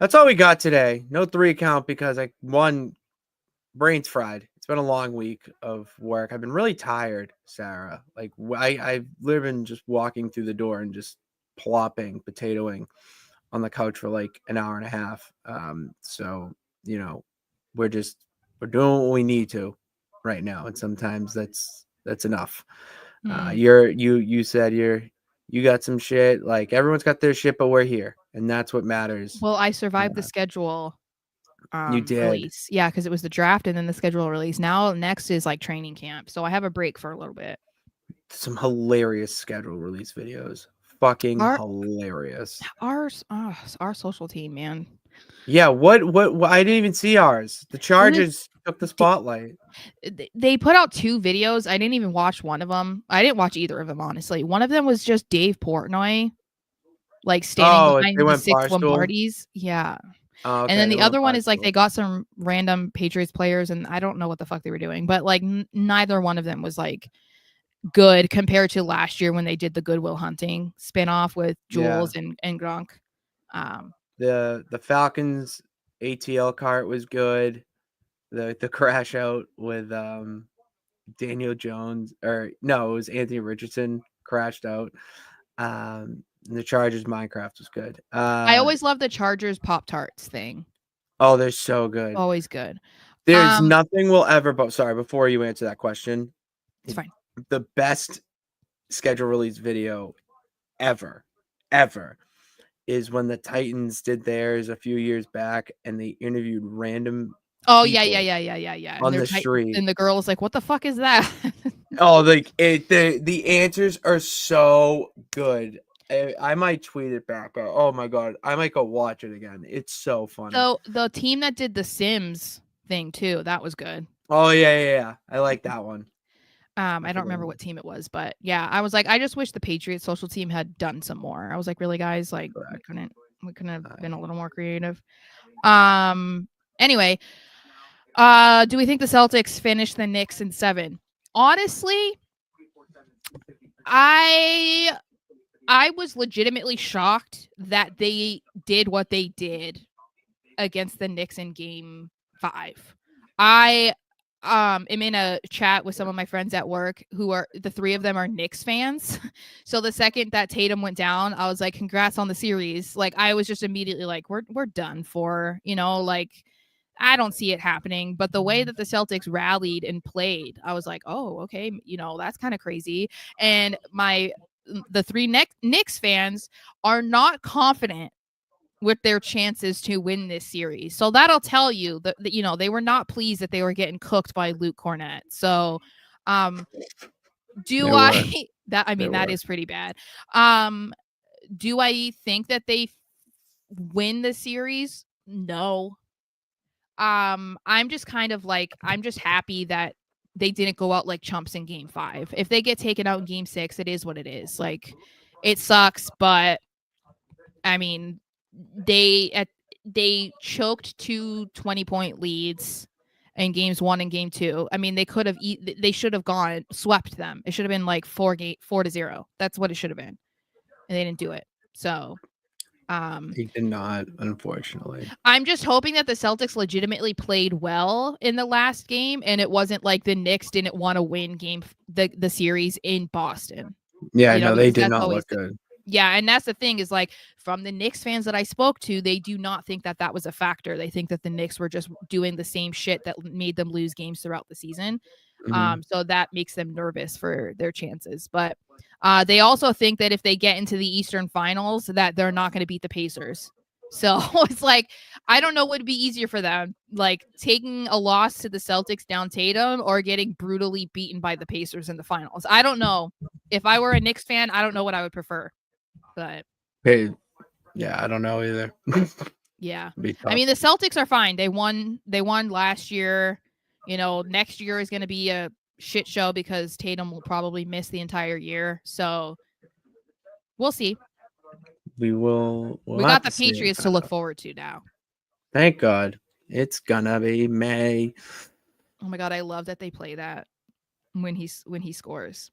Speaker 2: That's all we got today. No 3 count because brain's fried. It's been a long week of work. I've been really tired, Sarah. Like I've literally been just walking through the door and just plopping, potatoing on the couch for like an hour and a half. So, you know, we're doing what we need to right now. And sometimes that's enough. You said you got some shit, like everyone's got their shit, but we're here. And that's what matters.
Speaker 4: Well, I survived the schedule
Speaker 2: you did.
Speaker 4: Release. Yeah, because it was the draft and then the schedule release. Now next is like training camp. So I have a break for a little bit.
Speaker 2: Some hilarious schedule release videos. Fucking hilarious.
Speaker 4: Our social team, man.
Speaker 2: Yeah, what I didn't even see ours. The Chargers took the spotlight.
Speaker 4: They put out 2 videos. I didn't even watch one of them. I didn't watch either of them, honestly. One of them was just Dave Portnoy, like standing behind the 6 Lombardis. Yeah.
Speaker 2: Oh, okay.
Speaker 4: And then the other one is like they got some random Patriots players, and I don't know what the fuck they were doing, but like neither one of them was like good compared to last year when they did the Goodwill Hunting spinoff with Jules and Gronk.
Speaker 2: The Falcons ATL cart was good. The crash out with Daniel Jones, or no, it was Anthony Richardson crashed out. The Chargers Minecraft was good.
Speaker 4: I always love the Chargers Pop-Tarts thing.
Speaker 2: Oh, they're so good.
Speaker 4: Always good.
Speaker 2: There's nothing will ever, but sorry, before you answer that question.
Speaker 4: It's fine.
Speaker 2: The best schedule release video ever is when the Titans did theirs a few years back and they interviewed random
Speaker 4: Oh yeah.
Speaker 2: On the street.
Speaker 4: And the girl was like, what the fuck is that?
Speaker 2: Oh, like the answers are so good. I might tweet it back. Oh my god, I might go watch it again. It's so funny.
Speaker 4: So the team that did the Sims thing too, that was good.
Speaker 2: Oh yeah. I like that one.
Speaker 4: I don't remember what team it was, but yeah, I was like, I just wish the Patriots social team had done some more. I was like, really, guys, like we couldn't have been a little more creative. Anyway, do we think the Celtics finish the Knicks in 7? Honestly, I was legitimately shocked that they did what they did against the Knicks in Game 5. I am in a chat with some of my friends at work who are the 3 of them are Knicks fans. So the second that Tatum went down, I was like, congrats on the series. Like I was just immediately like, we're done for, you know, like I don't see it happening. But the way that the Celtics rallied and played, I was like, oh, okay, that's kind of crazy. And the three Knicks fans are not confident with their chances to win this series. So that'll tell you that they were not pleased that they were getting cooked by Luke Cornett. So that is pretty bad. Do I think that they win the series? No. I'm just kind of like, I'm just happy that they didn't go out like chumps in game 5. If they get taken out in game 6, it is what it is. Like, it sucks, but I mean, they choked 2 20-point leads in games 1 and game 2. I mean, they should have swept them. It should have been like 4-0. That's what it should have been. And they didn't do it. So
Speaker 2: he did not, unfortunately.
Speaker 4: I'm just hoping that the Celtics legitimately played well in the last game, and it wasn't like the Knicks didn't want to win the series in Boston.
Speaker 2: Yeah, no, they did not look good.
Speaker 4: Yeah, and that's the thing is, like, from the Knicks fans that I spoke to, they do not think that that was a factor. They think that the Knicks were just doing the same shit that made them lose games throughout the season. So that makes them nervous for their chances. But they also think that if they get into the Eastern Finals, that they're not going to beat the Pacers. So it's like, I don't know what would be easier for them, like taking a loss to the Celtics down Tatum or getting brutally beaten by the Pacers in the finals. I don't know. If I were a Knicks fan, I don't know what I would prefer. But
Speaker 2: yeah, I don't know either.
Speaker 4: Yeah. I mean, the Celtics are fine. They won last year. Next year is going to be a shit show because Tatum will probably miss the entire year. So we'll see.
Speaker 2: We
Speaker 4: got the Patriots to look forward to now.
Speaker 2: Thank God. It's gonna be May.
Speaker 4: Oh my God, I love that they play that when he scores.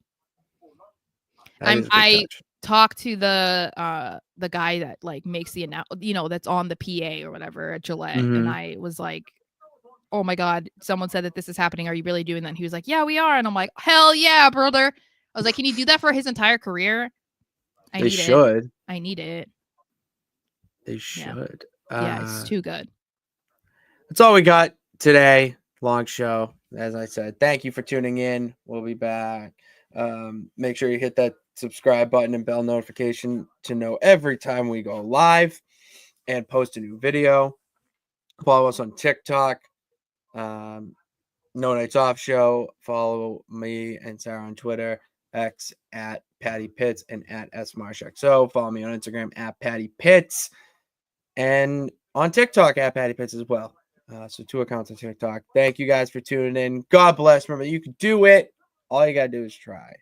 Speaker 4: I talked to the guy that like makes the that's on the PA or whatever at Gillette, and I was like, oh my God, someone said that this is happening. Are you really doing that? And he was like, yeah, we are. And I'm like, hell yeah, brother. I was like, can you do that for his entire career? I need it.
Speaker 2: They should.
Speaker 4: Yeah, it's too good.
Speaker 2: That's all we got today. Long show, as I said. Thank you for tuning in. We'll be back. Make sure you hit that subscribe button and bell notification to know every time we go live and post a new video. Follow us on TikTok. No Nights Off Show. Follow me and Sara on Twitter. X at Patty Pitts and at SMarshXO. Follow me on Instagram at Patty Pitts and on TikTok at Patty Pitts as well. So 2 accounts on TikTok. Thank you guys for tuning in. God bless. Remember, you can do it. All you got to do is try.